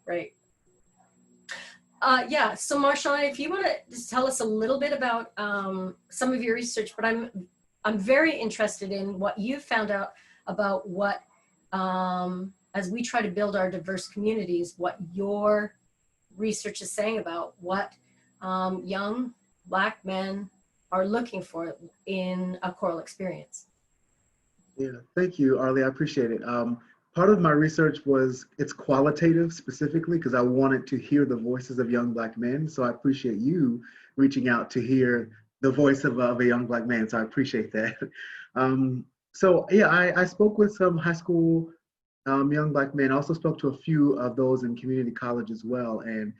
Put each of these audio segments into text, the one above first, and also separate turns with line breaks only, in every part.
Right. Yeah, so Marshawn, if you want to just tell us a little bit about some of your research, but I'm very interested in what you found out about what, as we try to build our diverse communities, what your research is saying about what young Black men are looking for in a choral experience.
Yeah, thank you, Arlie. I appreciate it. Part of my research it's qualitative specifically because I wanted to hear the voices of young Black men. So I appreciate you reaching out to hear the voice of a young Black man. So I appreciate that. So yeah, I spoke with some high school young Black men. I also spoke to a few of those in community college as well. And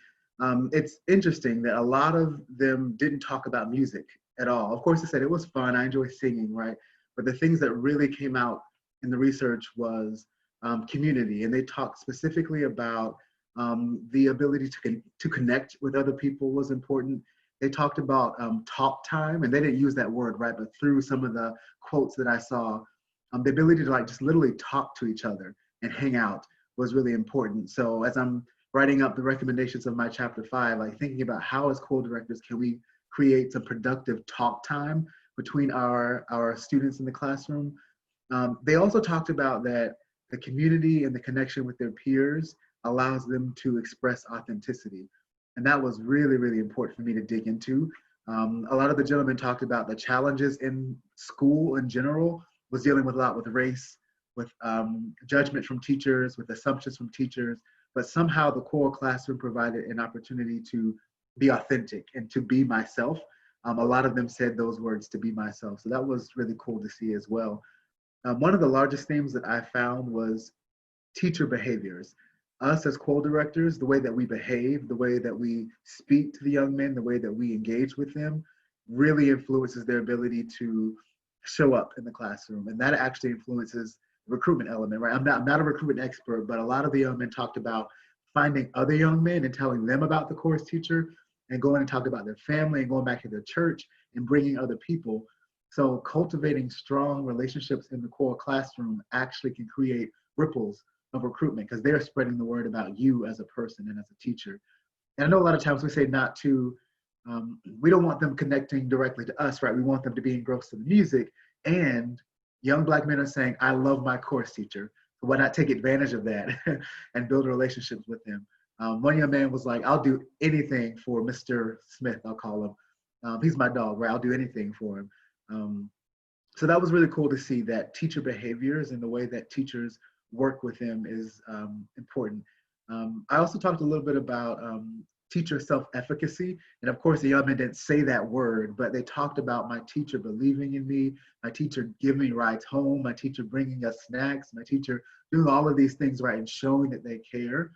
it's interesting that a lot of them didn't talk about music at all. Of course, they said it was fun. I enjoy singing, right? But the things that really came out in the research was community. And they talked specifically about the ability to connect with other people was important. They talked about talk time, and they didn't use that word, right? But through some of the quotes that I saw, the ability to like just literally talk to each other and hang out was really important. So as I'm writing up the recommendations of my chapter 5, like thinking about how as choral directors can we create some productive talk time between our students in the classroom. They also talked about that the community and the connection with their peers allows them to express authenticity. And that was really, really important for me to dig into. A lot of the gentlemen talked about the challenges in school in general was dealing with a lot with race, with judgment from teachers, with assumptions from teachers, but somehow the choral classroom provided an opportunity to be authentic and to be myself. A lot of them said those words, to be myself. So that was really cool to see as well. One of the largest themes that I found was teacher behaviors. Us as choral directors, the way that we behave, the way that we speak to the young men, the way that we engage with them really influences their ability to show up in the classroom. And that actually influences the recruitment element, right? I'm not a recruitment expert, but a lot of the young men talked about finding other young men and telling them about the course teacher and going and talk about their family and going back to their church and bringing other people. So cultivating strong relationships in the choral classroom actually can create ripples of recruitment because they're spreading the word about you as a person and as a teacher. And I know a lot of times we say not to, we don't want them connecting directly to us, right? We want them to be engrossed in the music. And young Black men are saying, I love my course teacher. So why not take advantage of that and build relationships with him? One young man was like, I'll do anything for Mr. Smith, I'll call him. He's my dog, right? I'll do anything for him. So that was really cool to see that teacher behaviors and the way that teachers work with them is important. I also talked a little bit about teacher self-efficacy. And of course, the young men didn't say that word, but they talked about my teacher believing in me, my teacher giving me rides home, my teacher bringing us snacks, my teacher doing all of these things, right, and showing that they care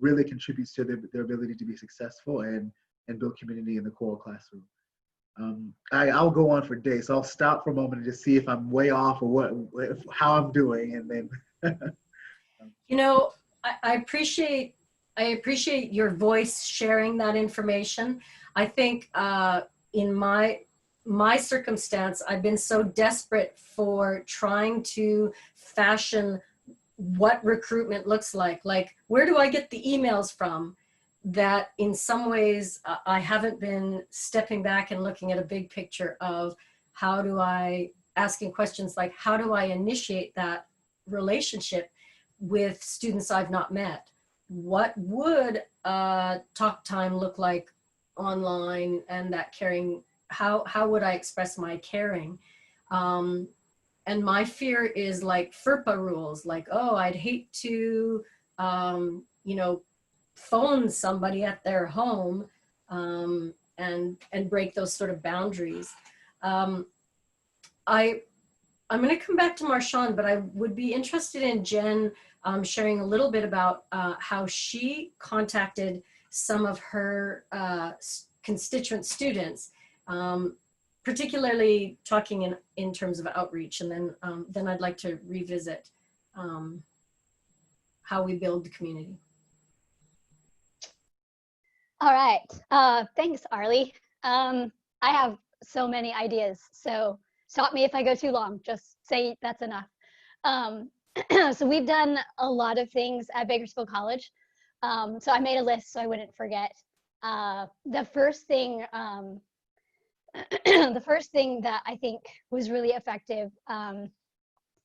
really contributes to their ability to be successful and build community in the choral classroom. I'll go on for days, so I'll stop for a moment and just see if I'm way off or how I'm doing, and then.
You know, I appreciate your voice sharing that information. I think in my circumstance, I've been so desperate for trying to fashion what recruitment looks like. Like, where do I get the emails from? That in some ways I haven't been stepping back and looking at a big picture of asking questions like, how do I initiate that relationship with students I've not met? What would talk time look like online, and that caring, how would I express my caring? And my fear is like FERPA rules, like, oh, I'd hate to, you know, phone somebody at their home and break those sort of boundaries. I'm going to come back to Marshawn, but I would be interested in Jen sharing a little bit about how she contacted some of her constituent students, particularly talking in terms of outreach, and then I'd like to revisit how we build the community.
All right, thanks, Arlie. I have so many ideas, so stop me if I go too long, just say that's enough. So we've done a lot of things at Bakersfield College. So I made a list so I wouldn't forget. The first thing, the first thing that I think was really effective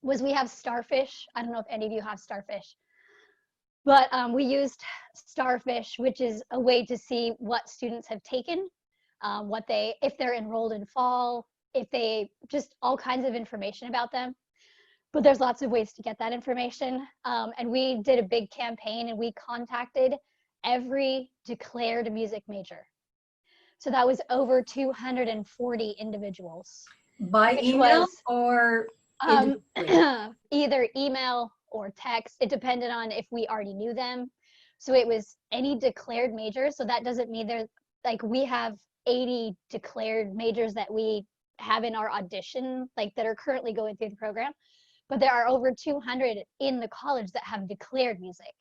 was we have Starfish. I don't know if any of you have Starfish, but we used Starfish, which is a way to see what students have taken, if they're enrolled in fall, if they, just all kinds of information about them. But there's lots of ways to get that information. And we did a big campaign and we contacted every declared music major. So that was over 240 individuals.
By
Which
email
was,
or individually?
either email or text. It depended on if we already knew them. So it was any declared majors. So that doesn't mean they're like, we have 80 declared majors that we have in our audition, like that are currently going through the program. But there are over 200 in the college that have declared music,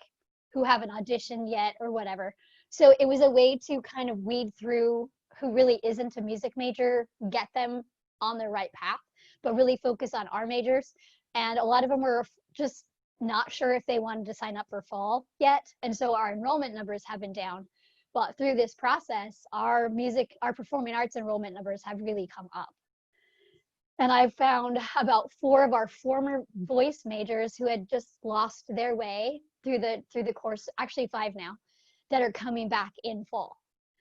who haven't auditioned yet or whatever. So it was a way to kind of weed through who really isn't a music major, get them on the right path, but really focus on our majors. And a lot of them were just not sure if they wanted to sign up for fall yet. And so our enrollment numbers have been down. But through this process, our performing arts enrollment numbers have really come up. And I've found about 4 of our former voice majors who had just lost their way through the course, actually 5 now, that are coming back in fall.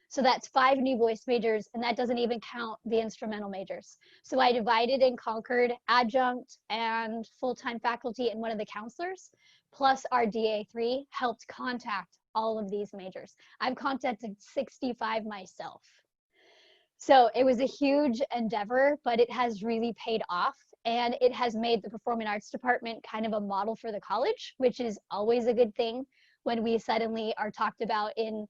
So that's 5 new voice majors, and that doesn't even count the instrumental majors. So I divided and conquered adjunct and full-time faculty, and one of the counselors, plus our DA3, helped contact all of these majors. I've contacted 65 myself. So it was a huge endeavor, but it has really paid off, and it has made the performing arts department kind of a model for the college, which is always a good thing when we suddenly are talked about in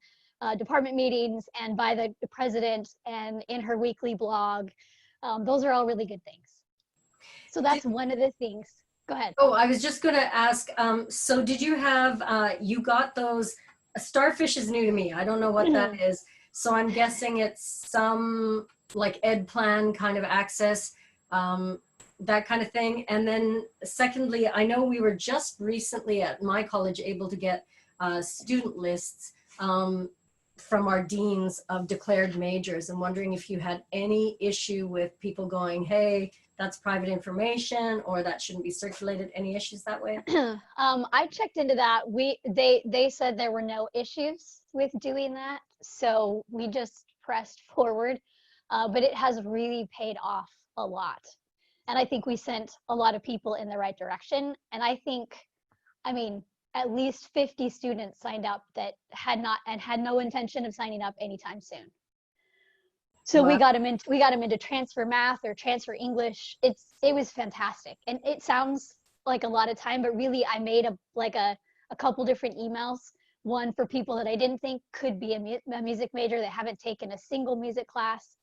department meetings and by the president and in her weekly blog. Those are all really good things. So that's one of the things. Go ahead.
Oh, I was just going to ask, so did you have, you got those, Starfish is new to me. I don't know what that is. So I'm guessing it's some like ed plan kind of access, that kind of thing. And then secondly, I know we were just recently at my college able to get student lists from our deans of declared majors. I'm wondering if you had any issue with people going, hey, that's private information, or that shouldn't be circulated. Any issues that way?
I checked into that. They said there were no issues with doing that, so we just pressed forward. But it has really paid off a lot, and I think we sent a lot of people in the right direction. And I mean, at least 50 students signed up that had no intention of signing up anytime soon. So
Wow.
we got them into transfer math or transfer English. It was fantastic. And it sounds like a lot of time, but really I made a couple different emails. One for people that I didn't think could be a music major that haven't taken a single music class.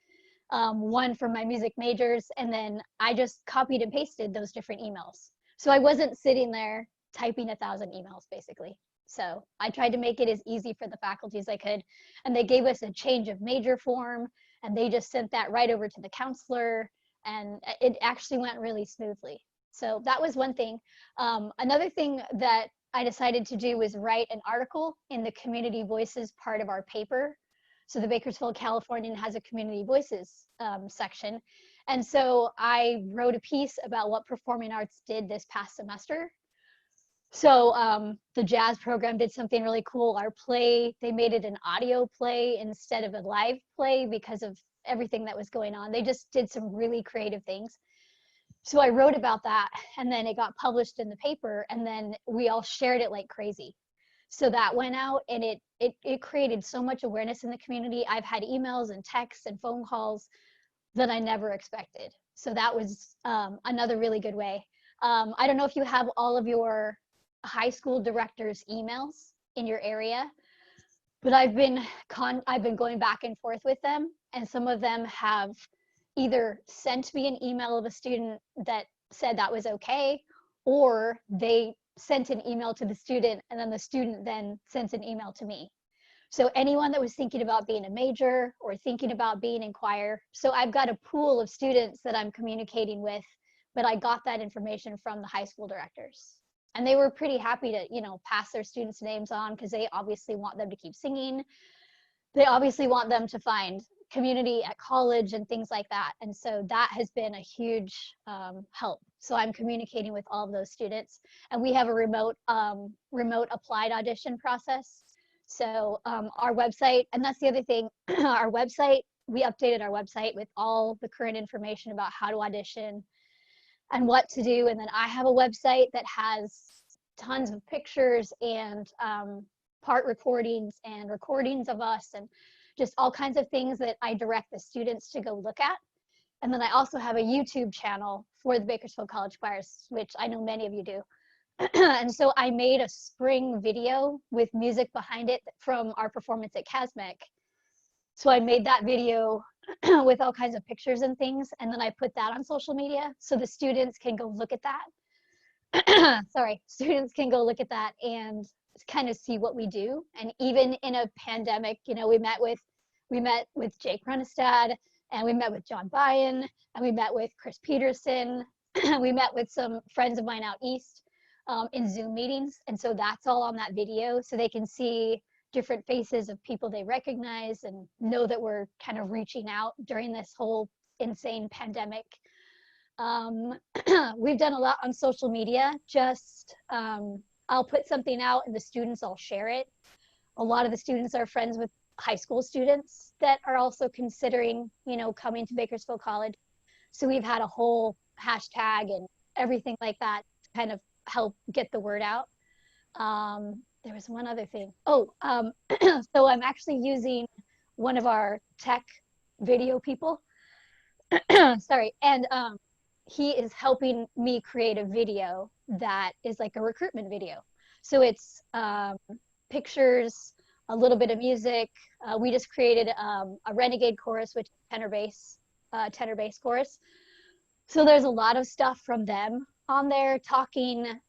One for my music majors. And then I just copied and pasted those different emails. So I wasn't sitting there typing 1,000 emails basically. So I tried to make it as easy for the faculty as I could. And they gave us a change of major form, and they just sent that right over to the counselor, and it actually went really smoothly. So that was one thing. Another thing that I decided to do was write an article in the Community Voices part of our paper. So the Bakersfield Californian has a Community Voices section. And so I wrote a piece about what performing arts did this past semester. So the jazz program did something really cool. Our play, they made it an audio play instead of a live play because of everything that was going on. They just did some really creative things. So I wrote about that, and then it got published in the paper, and then we all shared it like crazy. So that went out, and it created so much awareness in the community. I've had emails and texts and phone calls that I never expected. So that was another really good way. I don't know if you have all of your high school directors' emails in your area, but I've been going back and forth with them, and some of them have either sent me an email of a student that said that was okay, or they sent an email to the student, and then the student then sent an email to me. So anyone that was thinking about being a major or thinking about being in choir, so I've got a pool of students that I'm communicating with, but I got that information from the high school directors. And they were pretty happy to, you know, pass their students' names on because they obviously want them to keep singing. They obviously want them to find community at college and things like that. And so that has been a huge help. So I'm communicating with all of those students, and we have a remote applied audition process. So our website, and that's the other thing, our website, we updated our website with all the current information about how to audition and what to do. And then I have a website that has tons of pictures and part recordings and recordings of us and just all kinds of things that I direct the students to go look at. And then I also have a YouTube channel for the Bakersfield College Choirs, which I know many of you do. And so I made a spring video with music behind it from our performance at CASMEC. So I made that video with all kinds of pictures and things, and then I put that on social media so the students can go look at that. Sorry, students can go look at that and kind of see what we do. And even in a pandemic, you know, we met with Jake Runestad, and we met with John Byen, and we met with Chris Peterson. We met with some friends of mine out east in Zoom meetings. And so that's all on that video, so they can see different faces of people they recognize and know that we're kind of reaching out during this whole insane pandemic. We've done a lot on social media. Just I'll put something out and the students all share it. A lot of the students are friends with high school students that are also considering, you know, coming to Bakersfield College. So we've had a whole hashtag and everything like that to kind of help get the word out. There was one other thing. Oh, so I'm actually using one of our tech video people. Sorry. And he is helping me create a video that is like a recruitment video. So it's pictures, a little bit of music. We just created a Renegade chorus, which is tenor bass chorus. So there's a lot of stuff from them on there, talking,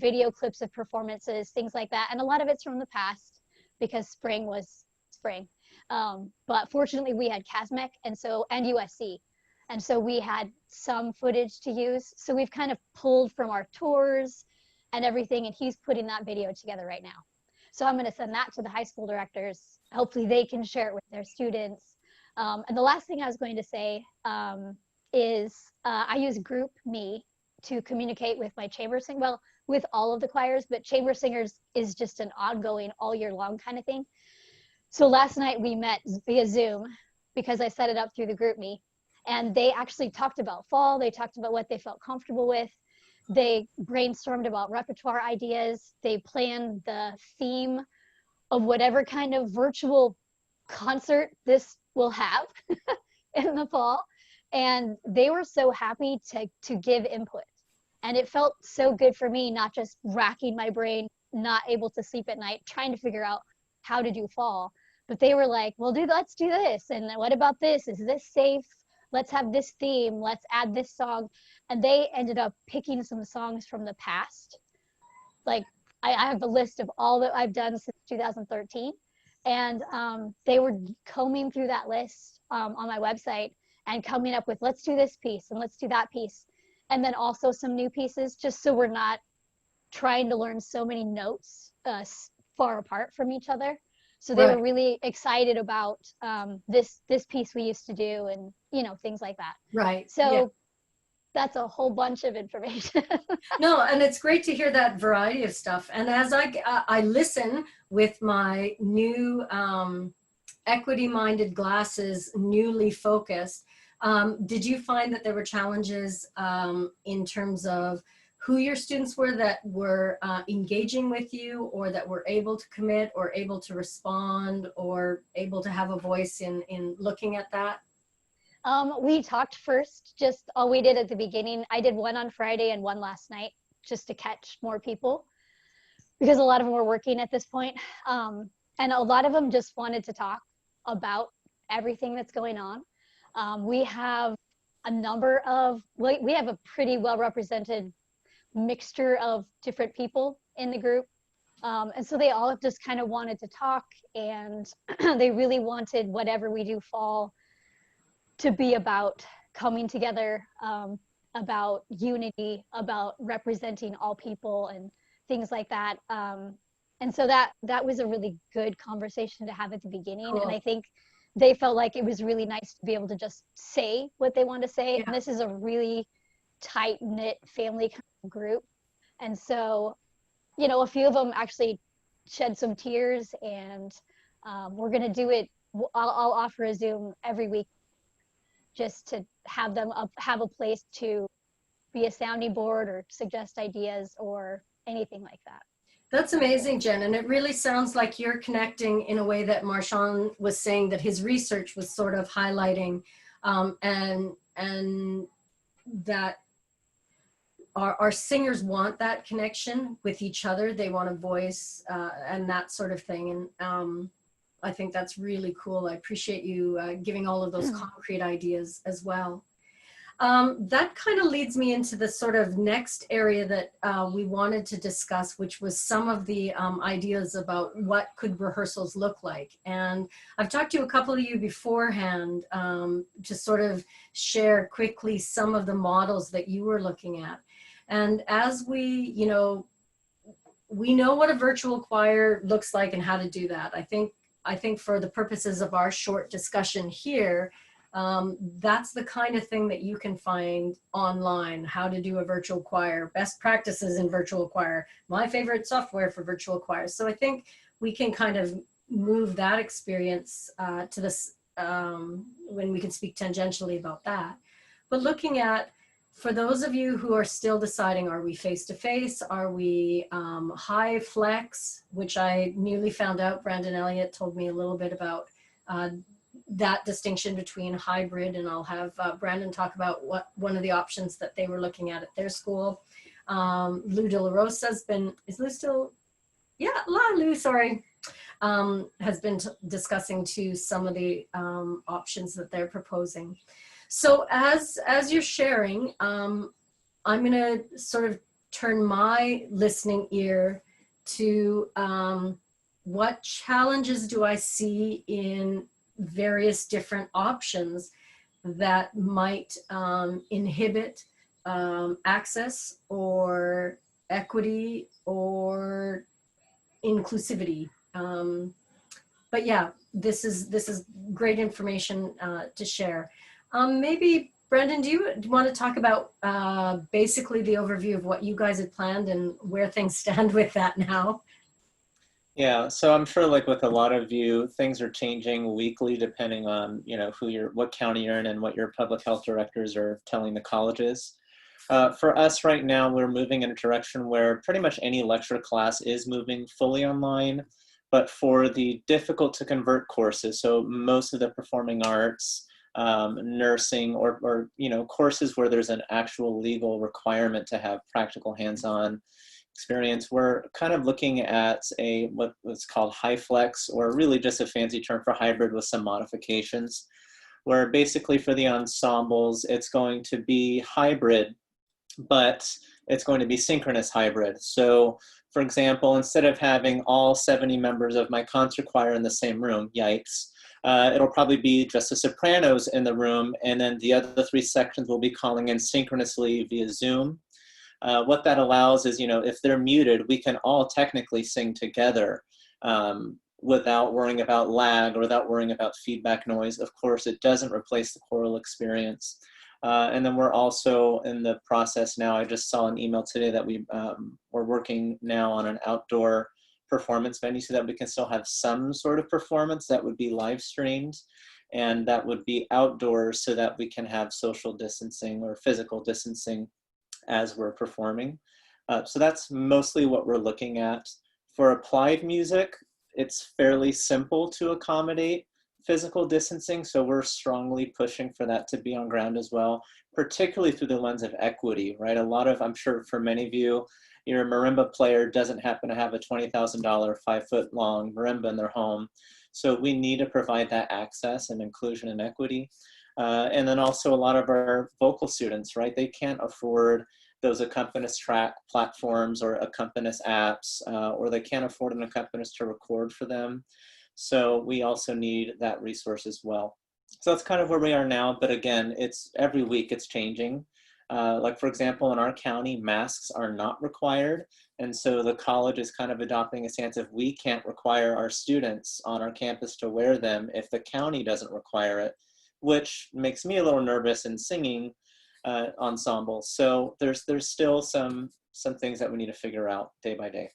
video clips of performances, things like that. And a lot of it's from the past because spring was spring. But fortunately we had CASMEC and USC. And so we had some footage to use. So we've kind of pulled from our tours and everything, and he's putting that video together right now. So I'm gonna send that to the high school directors. Hopefully they can share it with their students. And the last thing I was going to say is I use GroupMe to communicate with my chamber sing, well, with all of the choirs, but chamber singers is just an ongoing all year long kind of thing. So last night we met via Zoom because I set it up through the GroupMe, and they actually talked about fall. They talked about what they felt comfortable with. They brainstormed about repertoire ideas. They planned the theme of whatever kind of virtual concert this will have in the fall. And they were so happy to give input. And it felt so good for me, not just racking my brain, not able to sleep at night, trying to figure out how to do fall. But they were like, well, let's do this. And what about this? Is this safe? Let's have this theme. Let's add this song. And they ended up picking some songs from the past. Like I have a list of all that I've done since 2013. And they were combing through that list on my website and coming up with, let's do this piece and let's do that piece. And then also some new pieces, just so we're not trying to learn so many notes far apart from each other. So they were really excited about this piece we used to do, and, you know, things like that.
Right.
So that's a whole bunch of information.
No, and it's great to hear that variety of stuff. And as I listen with my new equity-minded glasses, newly focused, did you find that there were challenges in terms of who your students were that were engaging with you, or that were able to commit, or able to respond, or able to have a voice in looking at that?
We talked first, just all we did at the beginning. I did one on Friday and one last night just to catch more people, because a lot of them were working at this point. And a lot of them just wanted to talk about everything that's going on. We have a number of, we have a pretty well represented mixture of different people in the group. And so they all just kind of wanted to talk, and they really wanted whatever we do fall to be about coming together, about unity, about representing all people, and things like that. And so that was a really good conversation to have at the beginning.
Cool.
And I think they felt like it was really nice to be able to just say what they want to say.
Yeah.
And this is a really tight knit family kind of group. And so, you know, a few of them actually shed some tears, and we're going to do it. I'll offer a Zoom every week just to have them have a place to be a sounding board or suggest ideas or anything like that.
That's amazing, Jen. And it really sounds like you're connecting in a way that Marshawn was saying that his research was sort of highlighting, and that our singers want that connection with each other. They want a voice and that sort of thing. And I think that's really cool. I appreciate you giving all of those concrete ideas as well. That kind of leads me into the sort of next area that we wanted to discuss, which was some of the ideas about what could rehearsals look like. And I've talked to a couple of you beforehand to sort of share quickly some of the models that you were looking at. And as we know what a virtual choir looks like and how to do that. I think for the purposes of our short discussion here, that's the kind of thing that you can find online, how to do a virtual choir, best practices in virtual choir, my favorite software for virtual choir. So I think we can kind of move that experience to this when we can speak tangentially about that. But looking at, for those of you who are still deciding, are we face-to-face? Are we high flex, which I newly found out, Brandon Elliott told me a little bit about that distinction between hybrid, and I'll have Brandon talk about what one of the options that they were looking at their school. Lou De La Rosa has been, is Lou still? Yeah, Lou, sorry. Has been discussing too some of the options that they're proposing. So as you're sharing, I'm gonna sort of turn my listening ear to what challenges do I see in various different options that might inhibit access or equity or inclusivity. But yeah, this is great information to share. Maybe Brendan, do you want to talk about basically the overview of what you guys had planned and where things stand with that now?
Yeah, so I'm sure like with a lot of you, things are changing weekly depending on, what county you're in and what your public health directors are telling the colleges. For us right now, we're moving in a direction where pretty much any lecture class is moving fully online, but for the difficult to convert courses, so most of the performing arts, nursing, or courses where there's an actual legal requirement to have practical hands-on experience, we're kind of looking at what's called high flex, or really just a fancy term for hybrid with some modifications, where basically for the ensembles, it's going to be hybrid, but it's going to be synchronous hybrid. So for example, instead of having all 70 members of my concert choir in the same room, yikes, it'll probably be just the sopranos in the room, and then the other 3 sections will be calling in synchronously via Zoom. What that allows is, if they're muted, we can all technically sing together without worrying about lag or without worrying about feedback noise. Of course, it doesn't replace the choral experience. And then we're also in the process now, I just saw an email today that we're working now on an outdoor performance venue so that we can still have some sort of performance that would be live streamed, and that would be outdoors so that we can have social distancing or physical distancing as we're performing. So that's mostly what we're looking at. For applied music, it's fairly simple to accommodate physical distancing, so we're strongly pushing for that to be on ground as well, particularly through the lens of equity, right? I'm sure for many of you, your marimba player doesn't happen to have a $20,000, 5-foot-long marimba in their home. So we need to provide that access and inclusion and equity. And then also a lot of our vocal students, right? They can't afford those accompanist track platforms or accompanist apps, or they can't afford an accompanist to record for them. So we also need that resource as well. So that's kind of where we are now. But again, every week it's changing. Like for example, in our county, masks are not required. And so the college is kind of adopting a stance of we can't require our students on our campus to wear them if the county doesn't require it, which makes me a little nervous in singing ensembles. So there's still some things that we need to figure out day by day.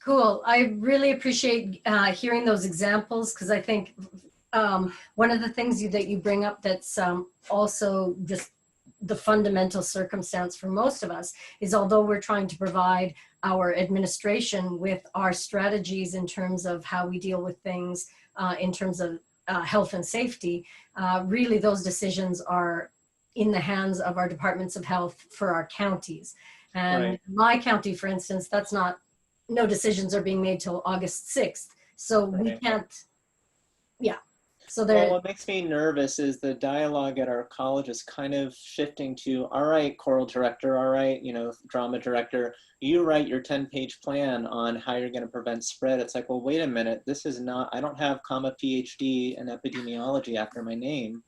Cool. I really appreciate hearing those examples, because I think one of the things that you bring up that's also just the fundamental circumstance for most of us is, although we're trying to provide our administration with our strategies in terms of how we deal with things in terms of health and safety, really those decisions are in the hands of our departments of health for our counties. And
Right.
my county, for instance, no decisions are being made till August 6th. So we
Right.
can't, yeah. So
Well,
there,
what makes me nervous is the dialogue at our college is kind of shifting to, all right, choral director, all right, drama director, you write your 10-page plan on how you're going to prevent spread. It's like, well, wait a minute, this is not, I don't have PhD in epidemiology after my name.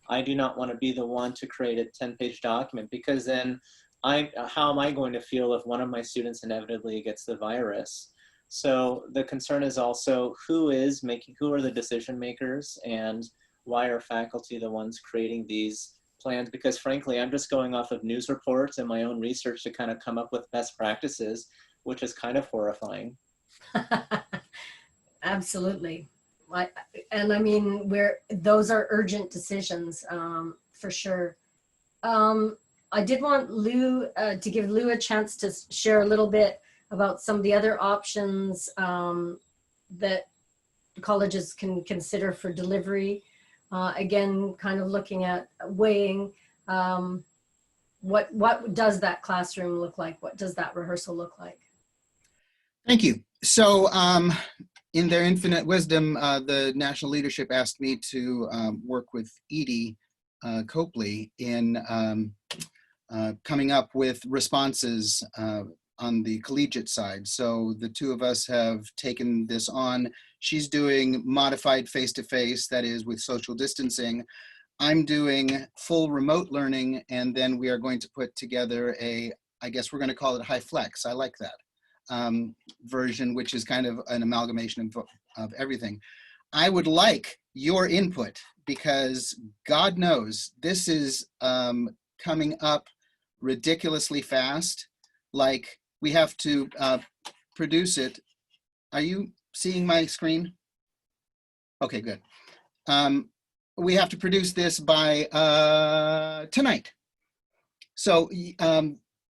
I do not want to be the one to create a 10-page document, because then how am I going to feel if one of my students inevitably gets the virus? So the concern is also who are the decision makers, and why are faculty the ones creating these plans? Because frankly, I'm just going off of news reports and my own research to kind of come up with best practices, which is kind of horrifying.
absolutely. And I mean, those are urgent decisions for sure. I did want Lou to give Lou a chance to share a little bit about some of the other options that colleges can consider for delivery. Again, kind of looking at weighing what does that classroom look like? What does that rehearsal look like?
Thank you. So in their infinite wisdom, the national leadership asked me to work with Edie Copley in coming up with responses on the collegiate side. So the two of us have taken this on. She's doing modified face-to-face, that is with social distancing. I'm doing full remote learning, and then we are going to put together I guess we're going to call it high flex. I like that version, which is kind of an amalgamation of everything. I would like your input, because God knows this is coming up ridiculously fast. Like, we have to produce it. Are you seeing my screen? Okay, good. We have to produce this by tonight. So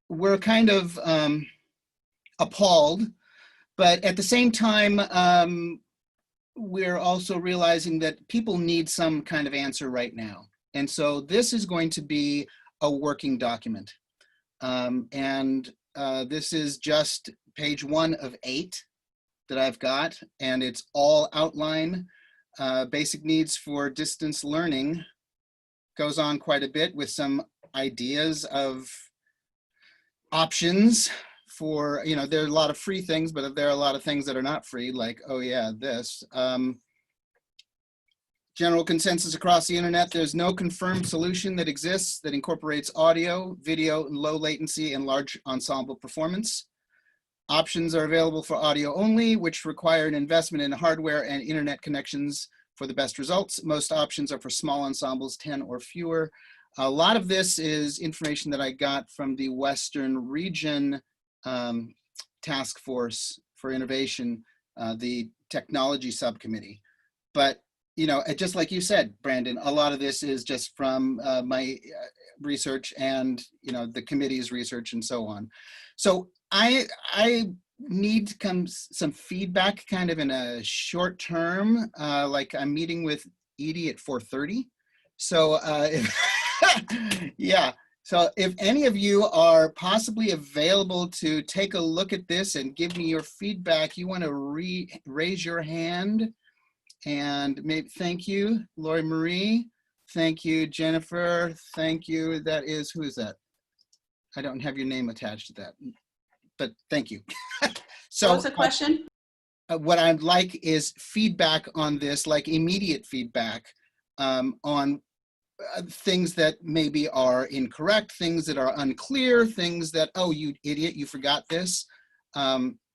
we're kind of appalled, but at the same time, we're also realizing that people need some kind of answer right now. And so this is going to be a working document. This is just page 1 of 8 that I've got, and it's all outline. Basic needs for distance learning goes on quite a bit with some ideas of options for, there are a lot of free things, but there are a lot of things that are not free, like, oh yeah, this. General consensus across the internet, there's no confirmed solution that exists that incorporates audio, video, low latency, and large ensemble performance. Options are available for audio only, which require an investment in hardware and internet connections for the best results. Most options are for small ensembles, 10 or fewer. A lot of this is information that I got from the Western Region Task Force for Innovation, the technology subcommittee. But just like you said, Brandon, a lot of this is just from my research and the committee's research and so on. So I need some feedback kind of in a short term, like I'm meeting with Edie at 4:30. So yeah, so if any of you are possibly available to take a look at this and give me your feedback, you want to raise your hand. And maybe, thank you, Lori Marie. Thank you, Jennifer. Thank you. That is, who is that? I don't have your name attached to that, but thank you. So
what's the question?
What I'd like is feedback on this, like immediate feedback on things that maybe are incorrect, things that are unclear, things that, oh, you idiot, you forgot this,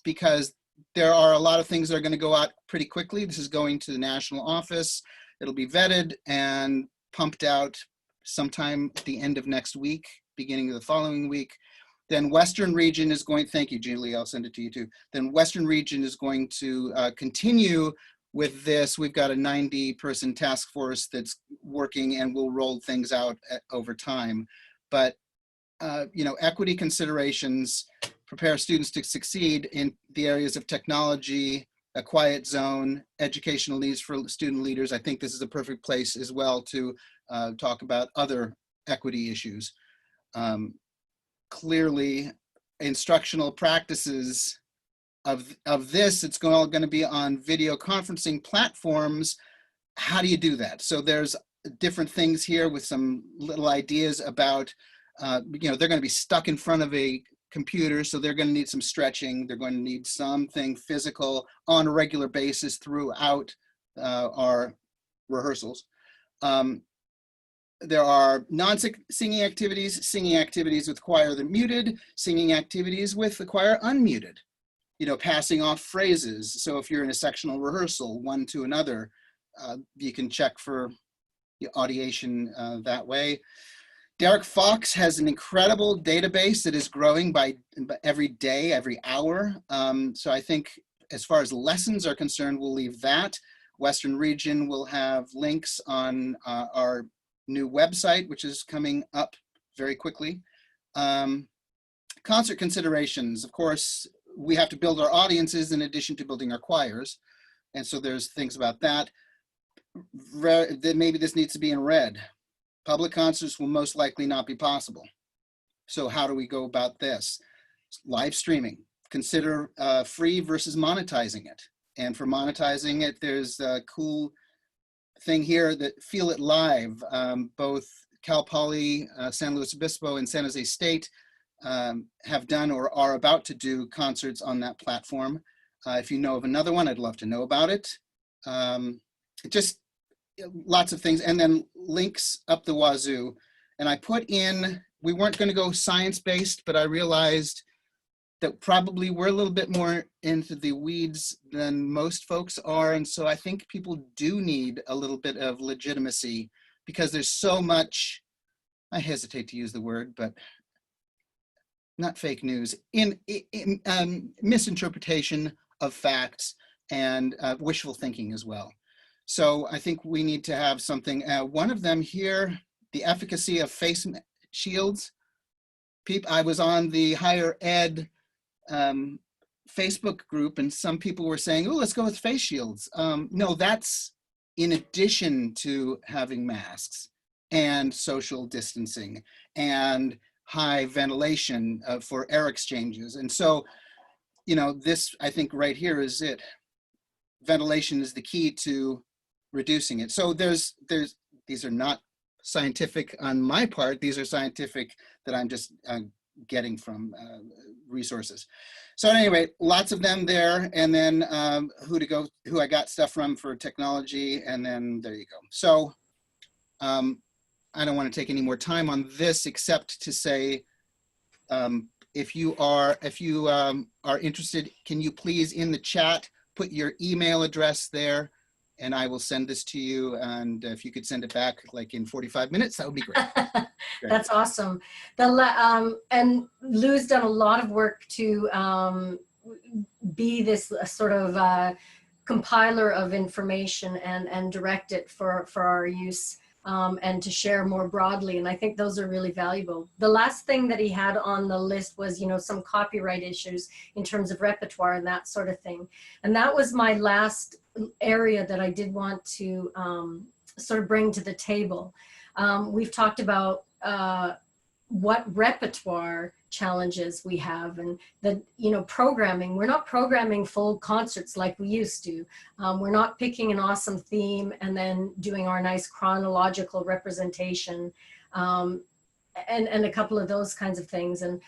because there are a lot of things that are going to go out pretty quickly. This is going to the national office. It'll be vetted and pumped out sometime at the end of next week, beginning of the following week. Then Western Region is going, thank you, Julie, I'll send it to you too. Then Western Region is going to continue with this. We've got a 90-person task force that's working, and we'll roll things out over time. But you know, equity considerations prepare students to succeed in the areas of technology, a quiet zone, educational needs for student leaders. I think this is a perfect place as well to talk about other equity issues. Clearly, instructional practices of this, it's all going to be on video conferencing platforms. How do you do that? So there's different things here with some little ideas about, you know, they're going to be stuck in front of a computer, so they're going to need some stretching. They're going to need something physical on a regular basis throughout our rehearsals. There are non-singing activities, singing activities with choir that muted, singing activities with the choir unmuted, you know, passing off phrases. So if you're in a sectional rehearsal, one to another, you can check for the audiation that way. Derek Fox has an incredible database that is growing by every day, every hour. So I think as far as lessons are concerned, we'll leave that. Western Region will have links on our new website, which is coming up very quickly. Concert considerations, of course, we have to build our audiences in addition to building our choirs. And so there's things about that. Maybe this needs to be in red. Public concerts will most likely not be possible. So how do we go about this? Live streaming. Consider free versus monetizing it. And for monetizing it, there's a cool thing here that Feel It Live. Both Cal Poly, San Luis Obispo, and San Jose State have done or are about to do concerts on that platform. If you know of another one, I'd love to know about it. Just lots of things, and then links up the wazoo. And I put in, we weren't going to go science-based, but I realized that probably we're a little bit more into the weeds than most folks are. And so I think people do need a little bit of legitimacy, because there's so much, I hesitate to use the word, but not fake news, in misinterpretation of facts and wishful thinking as well. So I think we need to have something. One of them here, the efficacy of face shields. I was on the higher ed Facebook group, and some people were saying, oh, let's go with face shields. No, that's in addition to having masks and social distancing and high ventilation for air exchanges. And so, you know, this, I think right here is it. Ventilation is the key to reducing it. So these are not scientific on my part. These are scientific that I'm just getting from resources. So anyway, lots of them there. And then who I got stuff from for technology. And then there you go. So I don't want to take any more time on this, except to say, if you are interested, can you please in the chat put your email address there, and I will send this to you. And if you could send it back like in 45 minutes, that would be great.
That's awesome. And Lou's done a lot of work to be this sort of compiler of information and direct it for our use. And to share more broadly. And I think those are really valuable. The last thing that he had on the list was, you know, some copyright issues in terms of repertoire and that sort of thing. And that was my last area that I did want to sort of bring to the table. We've talked about what repertoire challenges we have, and the, you know, programming. We're not programming full concerts like we used to. We're not picking an awesome theme and then doing our nice chronological representation and a couple of those kinds of things. And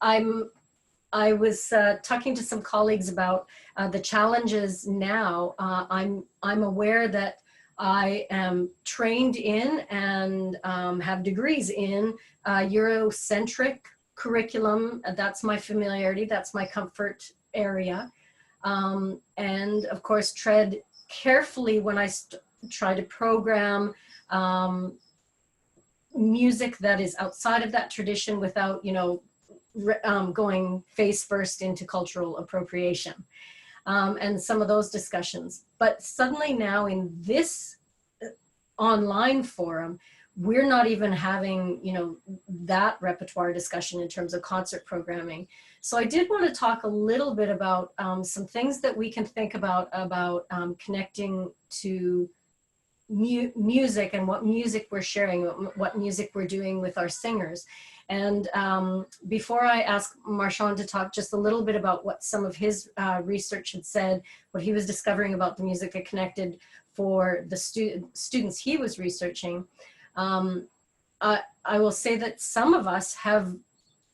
I was talking to some colleagues about the challenges now. I'm aware that I am trained in and have degrees in Eurocentric curriculum. That's my familiarity, that's my comfort area. And of course, tread carefully when I try to program music that is outside of that tradition without, you know, going face first into cultural appropriation. And some of those discussions. But suddenly now in this online forum, we're not even having, you know, that repertoire discussion in terms of concert programming. So I did want to talk a little bit about some things that we can think about connecting to music and what music we're sharing, what music we're doing with our singers. And before I ask Marchand to talk just a little bit about what some of his research had said, what he was discovering about the music that connected for the students he was researching, I will say that some of us have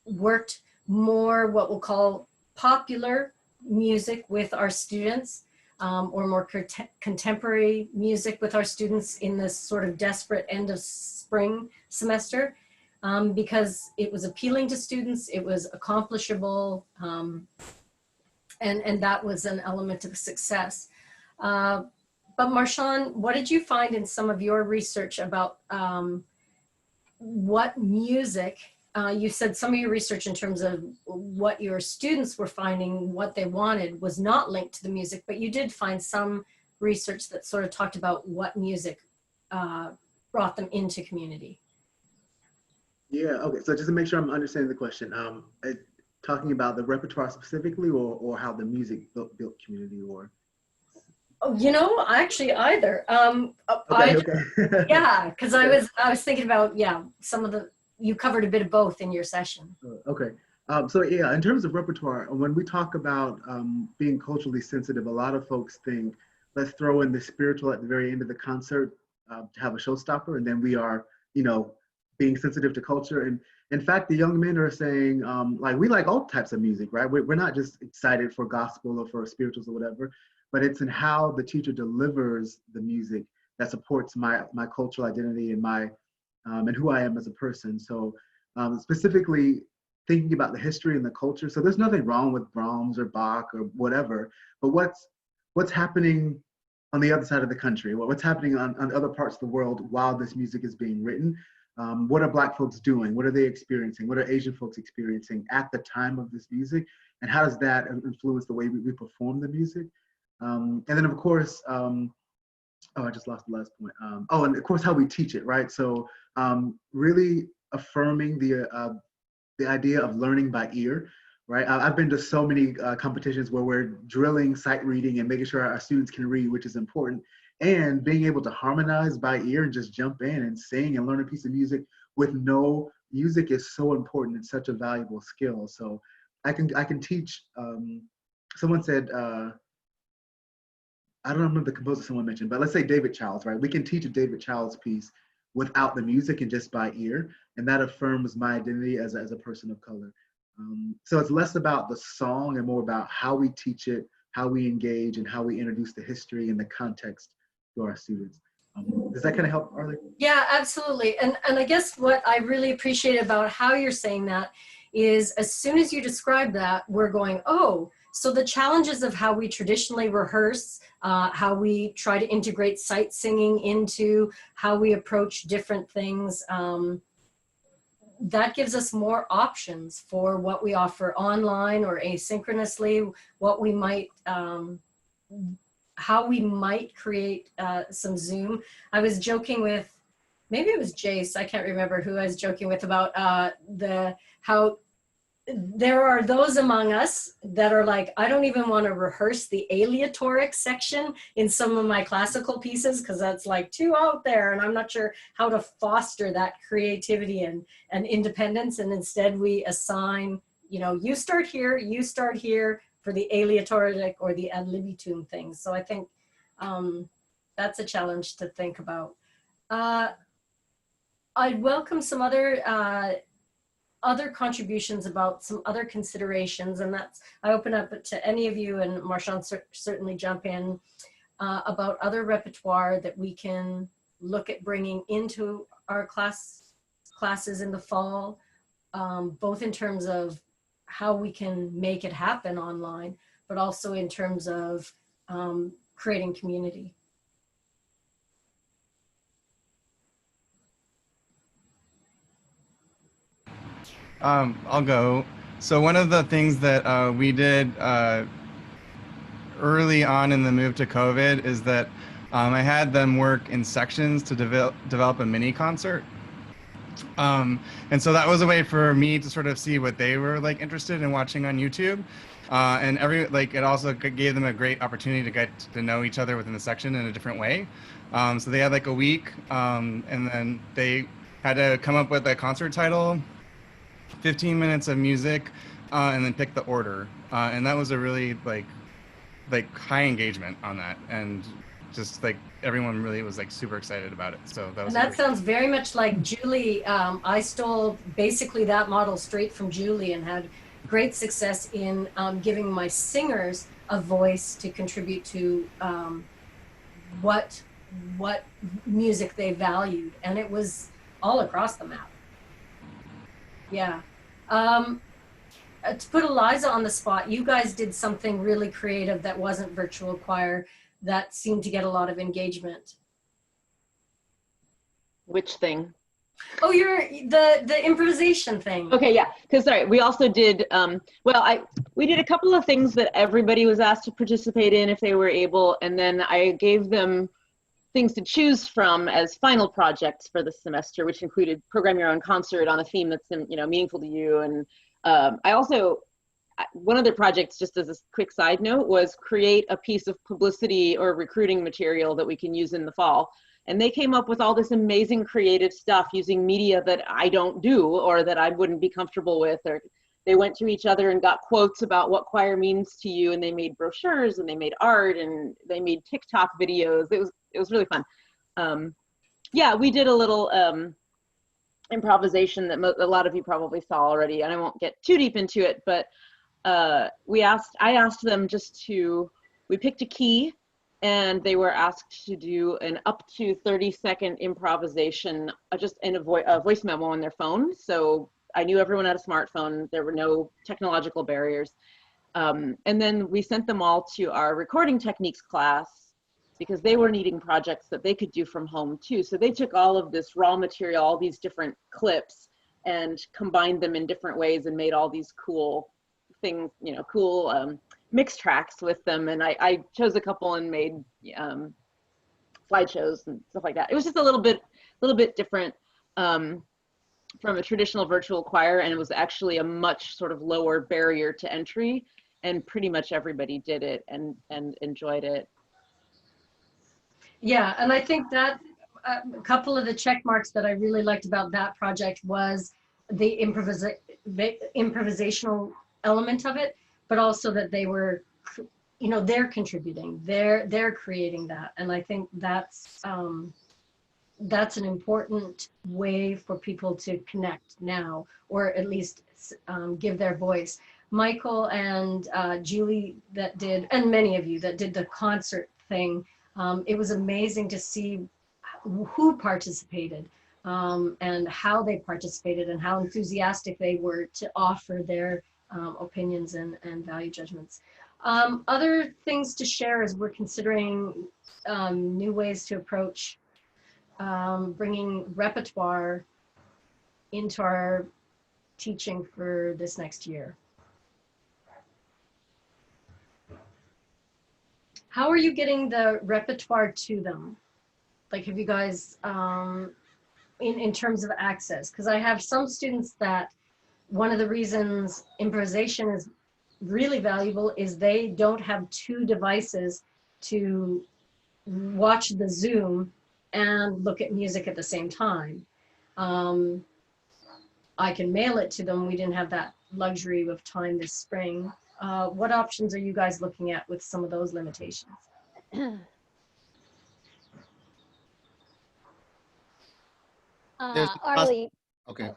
worked more what we'll call popular music with our students, or more contemporary music with our students in this sort of desperate end of spring semester, because it was appealing to students, it was accomplishable, and that was an element of success. But Marchand, what did you find in some of your research about what music, you said some of your research in terms of what your students were finding, what they wanted was not linked to the music, but you did find some research that sort of talked about what music brought them into community.
Yeah, okay, so just to make sure I'm understanding the question, talking about the repertoire specifically, or how the music built community, or?
Oh, you know, actually either.
Okay.
Yeah, because I was thinking about, yeah, some of the, you covered a bit of both in your session.
Okay. So yeah, in terms of repertoire, when we talk about being culturally sensitive, a lot of folks think, let's throw in the spiritual at the very end of the concert to have a showstopper, and then we are, you know, being sensitive to culture. And in fact, the young men are saying, like, we like all types of music, right? We're not just excited for gospel or for spirituals or whatever, but it's in how the teacher delivers the music that supports my cultural identity and my and who I am as a person. So specifically thinking about the history and the culture. So there's nothing wrong with Brahms or Bach or whatever, but what's happening on the other side of the country? What's happening on other parts of the world while this music is being written? What are Black folks doing? What are they experiencing? What are Asian folks experiencing at the time of this music? And how does that influence the way we perform the music? And then of course, oh, I just lost the last point. Oh, and of course how we teach it, right? So really affirming the idea of learning by ear, right? I've been to so many competitions where we're drilling sight reading and making sure our students can read, which is important, and being able to harmonize by ear and just jump in and sing and learn a piece of music with no music is so important. It's such a valuable skill. So I can teach. Someone said, I don't remember the composer someone mentioned, but let's say David Childs, right? We can teach a David Childs piece without the music and just by ear, and that affirms my identity as a person of color. So it's less about the song and more about how we teach it, how we engage, and how we introduce the history and the context to our students. Does that kind of help, Arlie?
Yeah, absolutely. And I guess what I really appreciate about how you're saying that is as soon as you describe that, we're going, oh, so the challenges of how we traditionally rehearse, how we try to integrate sight singing into how we approach different things, that gives us more options for what we offer online or asynchronously, what we might, how we might create some Zoom. I was joking with, maybe it was Jace, I can't remember who I was joking with about how there are those among us that are like, I don't even want to rehearse the aleatoric section in some of my classical pieces because that's like too out there and I'm not sure how to foster that creativity and independence. And instead we assign, you know, you start here for the aleatoric or the ad libitum things. So I think that's a challenge to think about. I'd welcome some other contributions about some other considerations, and that's, I open up to any of you, and Marchand certainly jump in. about other repertoire that we can look at bringing into our classes in the fall, both in terms of how we can make it happen online, but also in terms of creating community.
I'll go. So one of the things that we did early on in the move to COVID is that I had them work in sections to develop a mini concert. And so that was a way for me to sort of see what they were like interested in watching on YouTube. And it also gave them a great opportunity to get to know each other within the section in a different way. So they had like a week, and then they had to come up with a concert title, 15 minutes of music, and then pick the order. And that was a really like high engagement on that, and just like everyone really was like super excited about it. So that was.
And that sounds very much like Julie. I stole basically that model straight from Julie and had great success in giving my singers a voice to contribute to what music they valued, and it was all across the map. Yeah. To put Eliza on the spot, you guys did something really creative that wasn't virtual choir that seemed to get a lot of engagement.
Which thing?
Oh, the improvisation thing.
Okay, yeah, because sorry, we also did, we did a couple of things that everybody was asked to participate in if they were able, and then I gave them things to choose from as final projects for the semester, which included program your own concert on a theme that's meaningful to you. And one of the projects, just as a quick side note, was create a piece of publicity or recruiting material that we can use in the fall. And they came up with all this amazing creative stuff using media that I don't do or that I wouldn't be comfortable with. Or they went to each other and got quotes about what choir means to you, and they made brochures and they made art and they made TikTok videos. It was really fun. Yeah, we did a little improvisation that a lot of you probably saw already, and I won't get too deep into it, but I asked them we picked a key, and they were asked to do an up to 30-second improvisation, just in a voice memo on their phone. So I knew everyone had a smartphone. There were no technological barriers. And then we sent them all to our recording techniques class because they were needing projects that they could do from home too. So they took all of this raw material, all these different clips, and combined them in different ways and made all these cool things, cool mix tracks with them. And I chose a couple and made slideshows and stuff like that. It was just a little bit different from a traditional virtual choir, and it was actually a much sort of lower barrier to entry, and pretty much everybody did it and enjoyed it.
Yeah, and I think that a couple of the check marks that I really liked about that project was the improvisational element of it, but also that they were, they're contributing, they're creating that. And I think that's an important way for people to connect now, or at least give their voice. Michael and Julie and many of you that did the concert thing, it was amazing to see who participated and how they participated and how enthusiastic they were to offer their opinions and value judgments. Other things to share as we're considering new ways to approach bringing repertoire into our teaching for this next year. How are you getting the repertoire to them? Like, have you guys, in terms of access? Because I have some students that one of the reasons improvisation is really valuable is they don't have two devices to watch the Zoom and look at music at the same time. I can mail it to them. We didn't have that luxury of time this spring. What options are you guys looking at with some of those limitations?
Arlie.
Okay.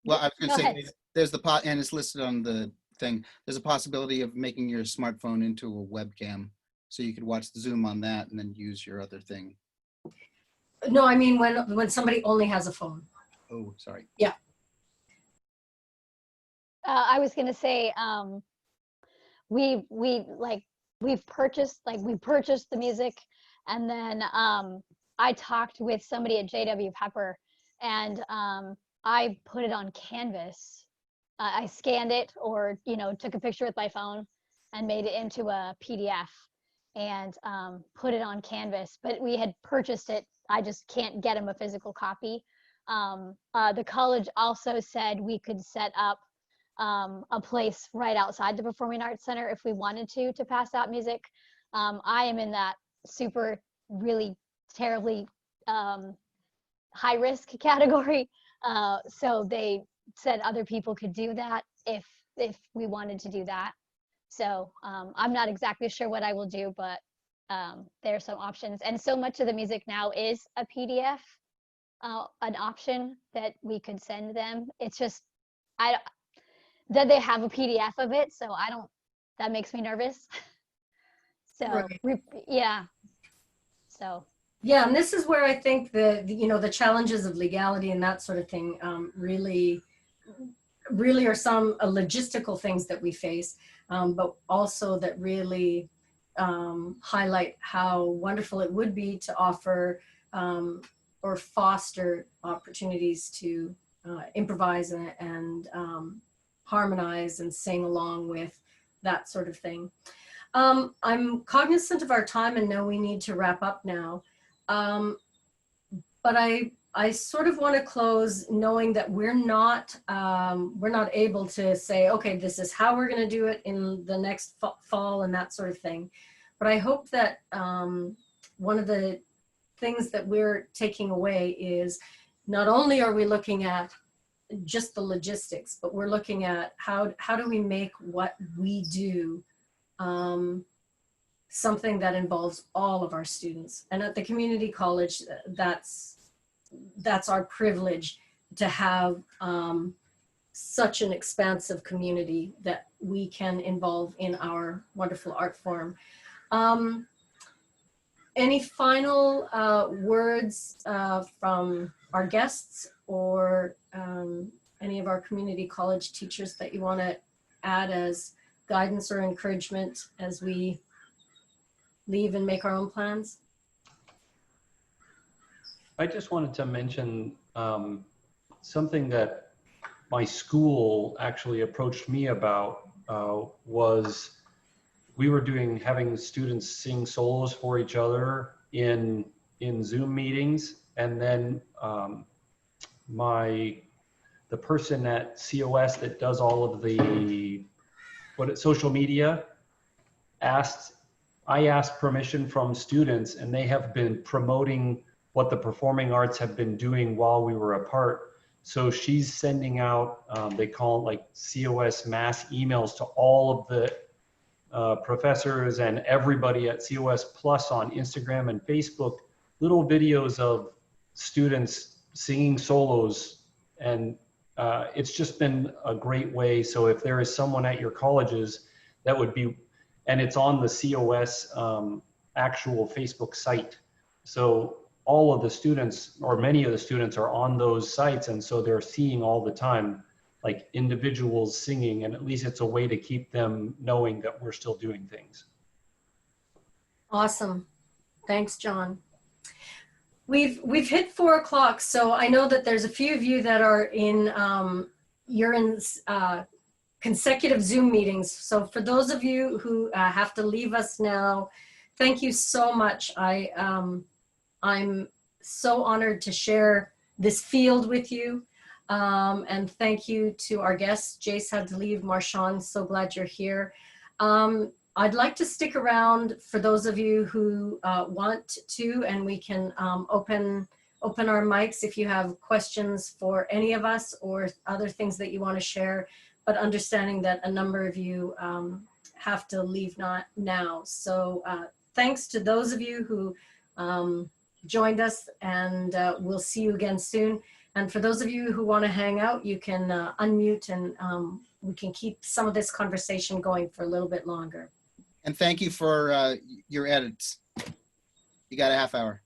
Well, I was going to say, there's and it's listed on the thing. There's a possibility of making your smartphone into a webcam, So you could watch the Zoom on that and then use your other thing.
No, I mean when somebody only has a phone.
Oh, sorry.
Yeah.
I was gonna say, we purchased the music, and then I talked with somebody at JW Pepper, and I put it on Canvas. I scanned it, or took a picture with my phone and made it into a PDF and put it on Canvas. But we had purchased it. I just can't get them a physical copy. The college also said we could set up a place right outside the Performing Arts Center if we wanted to pass out music. I am in that super, really terribly high risk category. So they said other people could do that if we wanted to do that. So I'm not exactly sure what I will do, but there are some options. And so much of the music now is a PDF, an option that we could send them. It's just, that they have a PDF of it, so that makes me nervous. So,
Right.
yeah. So.
Yeah, and this is where I think the challenges of legality and that sort of thing really are some logistical things that we face, but also that really highlight how wonderful it would be to offer or foster opportunities to improvise and harmonize and sing along with that sort of thing. I'm cognizant of our time and know we need to wrap up now. But I sort of want to close knowing that we're not able to say, okay, this is how we're going to do it in the next fall and that sort of thing. But I hope that one of the things that we're taking away is not only are we looking at just the logistics, but we're looking at how do we make what we do something that involves all of our students. And at the community college, that's our privilege to have such an expansive community that we can involve in our wonderful art form. Any final words from our guests or any of our community college teachers that you want to add as guidance or encouragement as we leave and make our own plans?
I just wanted to mention something that my school actually approached me about was we were having students sing solos for each other in Zoom meetings, and then the person at COS that does all of the social media I asked permission from students, and they have been promoting what the performing arts have been doing while we were apart. So she's sending out, they call it like COS mass emails to all of the professors and everybody at COS Plus on Instagram and Facebook, little videos of students singing solos. And it's just been a great way. So if there is someone at your colleges that would be, and it's on the COS actual Facebook site. So all of the students, or many of the students, are on those sites, and so they're seeing all the time like individuals singing, and at least it's a way to keep them knowing that we're still doing things.
Awesome. Thanks, John. We've hit 4 o'clock, so I know that there's a few of you that are in you're in consecutive Zoom meetings. So for those of you who have to leave us now, thank you so much. I'm so honored to share this field with you. And thank you to our guests. Jace had to leave. Marshawn, so glad you're here. I'd like to stick around for those of you who want to, and we can open our mics if you have questions for any of us or other things that you want to share, but understanding that a number of you have to leave not now. So thanks to those of you who joined us, and we'll see you again soon. And for those of you who want to hang out, you can unmute, and we can keep some of this conversation going for a little bit longer.
And thank you for your edits. You got a half hour.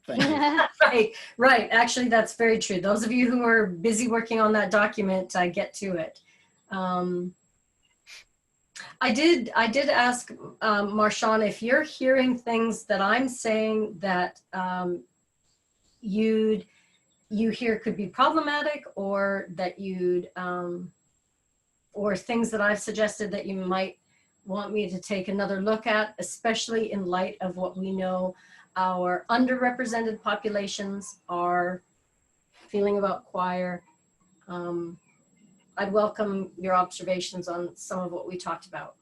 Thank you.
Right. Actually, that's very true. Those of you who are busy working on that document, get to it. I did ask Marshawn if you're hearing things that I'm saying that you hear could be problematic, or that or things that I've suggested that you might want me to take another look at, especially in light of what we know our underrepresented populations are feeling about choir. I'd welcome your observations on some of what we talked about,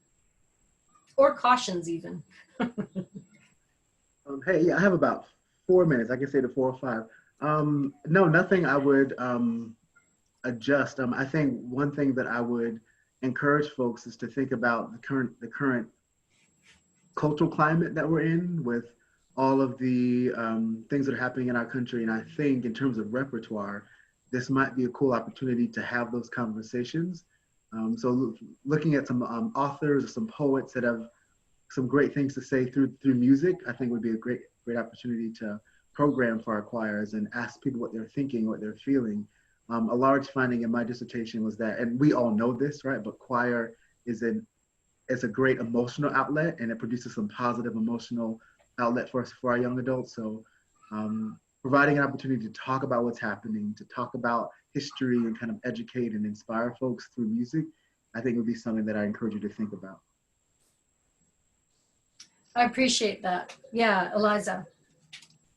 or cautions even.
Hey, yeah, I have about 4 minutes. I can say to 4 or 5. No, nothing I would adjust. I think one thing that I would encourage folks is to think about the current cultural climate that we're in, with all of the things that are happening in our country. And I think in terms of repertoire, this might be a cool opportunity to have those conversations. So looking at some authors or some poets that have some great things to say through music, I think would be a great opportunity to program for our choirs and ask people what they're thinking, what they're feeling. A large finding in my dissertation was that, and we all know this, right? But choir is a great emotional outlet, and it produces some positive emotional outlet for our young adults. So providing an opportunity to talk about what's happening, to talk about history, and kind of educate and inspire folks through music, I think would be something that I encourage you to think about.
I appreciate that. Yeah, Eliza.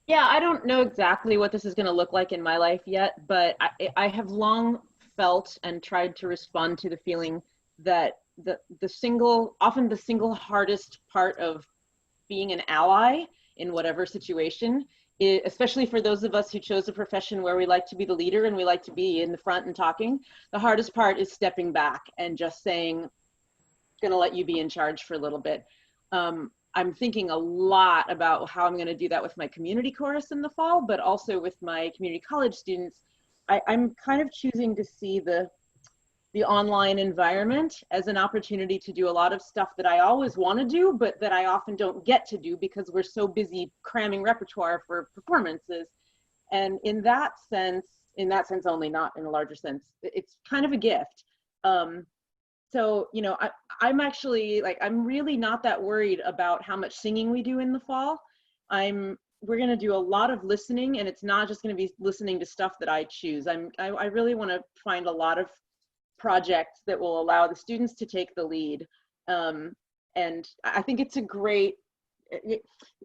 Yeah, I don't know exactly what this is going to look like in my life yet, but I have long felt and tried to respond to the feeling that often the single hardest part of being an ally in whatever situation, especially for those of us who chose a profession where we like to be the leader and we like to be in the front and talking, the hardest part is stepping back and just saying, going to let you be in charge for a little bit. I'm thinking a lot about how I'm going to do that with my community chorus in the fall, but also with my community college students. I'm kind of choosing to see the online environment as an opportunity to do a lot of stuff that I always want to do, but that I often don't get to do because we're so busy cramming repertoire for performances. And in that sense only, not in a larger sense, it's kind of a gift. So, you know, I'm actually I'm really not that worried about how much singing we do in the fall. We're going to do a lot of listening, and it's not just going to be listening to stuff that I choose. I really want to find a lot of projects that will allow the students to take the lead. And I think it's a great,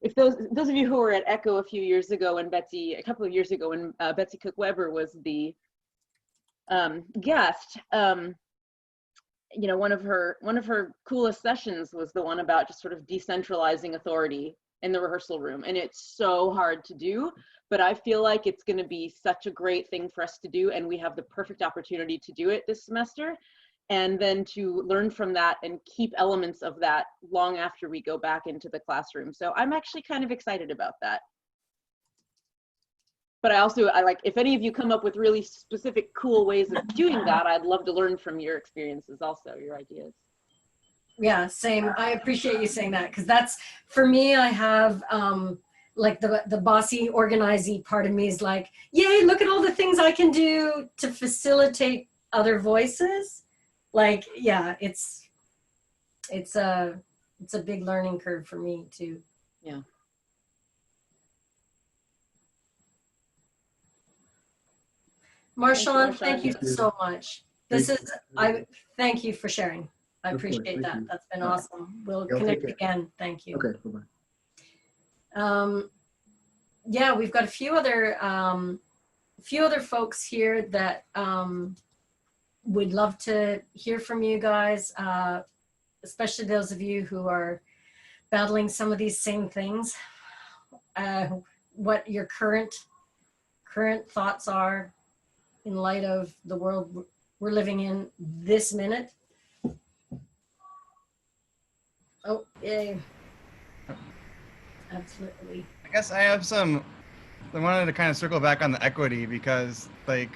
if those of you who were at Echo a couple of years ago when Betsy Cook Weber was the guest, you know, one of her coolest sessions was the one about just sort of decentralizing authority in the rehearsal room. And it's so hard to do, but I feel like it's going to be such a great thing for us to do. And we have the perfect opportunity to do it this semester, and then to learn from that and keep elements of that long after we go back into the classroom. So I'm actually kind of excited about that. But I like, if any of you come up with really specific, cool ways of doing that, I'd love to learn from your experiences also, your ideas.
Yeah, same. I appreciate you saying that, because that's, for me, I have like the bossy, organizing part of me is like, yay, look at all the things I can do to facilitate other voices. Like, yeah, it's a big learning curve for me too.
Yeah.
Marshawn, thank you so much. Thank you for sharing. I appreciate that. That's been awesome. We'll connect again. Thank you.
Okay, bye-bye.
Yeah, we've got a few other folks here that would love to hear from you guys, especially those of you who are battling some of these same things. What your current thoughts are in light of the world we're living in this minute. Oh, yay. Absolutely.
I guess I wanted to kind of circle back on the equity, because like,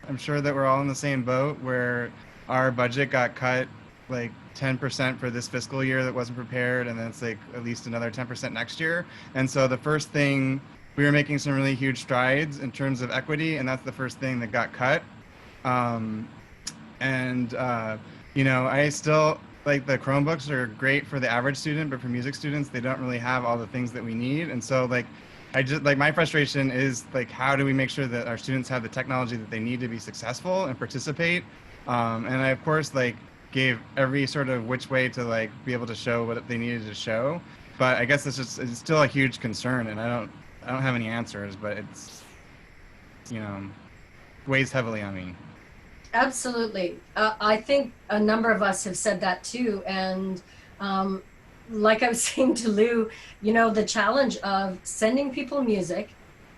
I'm sure that we're all in the same boat where our budget got cut like 10% for this fiscal year that wasn't prepared, and then it's like at least another 10% next year. And so the first thing, we were making some really huge strides in terms of equity, and that's the first thing that got cut. You know, I still, like, the Chromebooks are great for the average student, but for music students, they don't really have all the things that we need. And so, like, I just, like, my frustration is, like, how do we make sure that our students have the technology that they need to be successful and participate? And I, of course, like, gave every sort of which way to, like, be able to show what they needed to show. But I guess it's still a huge concern, and I don't have any answers, but it's, you know, weighs heavily on me.
Absolutely. I think a number of us have said that too. And like I was saying to Lou, you know, the challenge of sending people music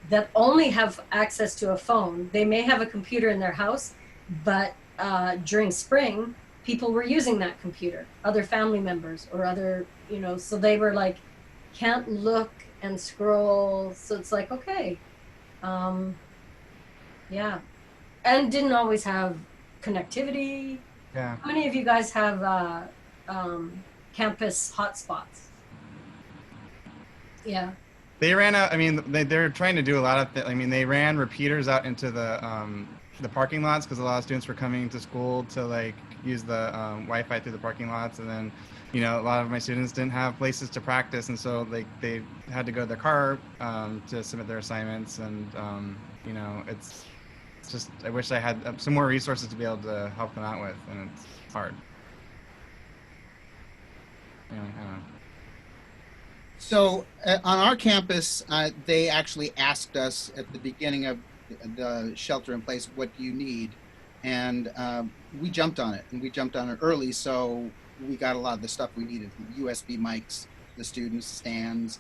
that only have access to a phone. They may have a computer in their house, but during spring, people were using that computer, other family members or other, you know, so they were like, can't look and scroll. So it's like, okay. Yeah. And didn't always have connectivity.
Yeah.
How many of you guys have campus hotspots? Yeah.
They ran out. I mean, they're trying to do a lot of. I mean, they ran repeaters out into the parking lots because a lot of students were coming to school to like use the Wi-Fi through the parking lots, and then, you know, a lot of my students didn't have places to practice, and so they had to go to their car to submit their assignments, and you know, it's just, I wish I had some more resources to be able to help them out with, and it's hard. Anyway, I don't know.
So on our campus, they actually asked us at the beginning of the shelter in place, what do you need? And we jumped on it, and we jumped on it early. So we got a lot of the stuff we needed: USB mics, the students' stands.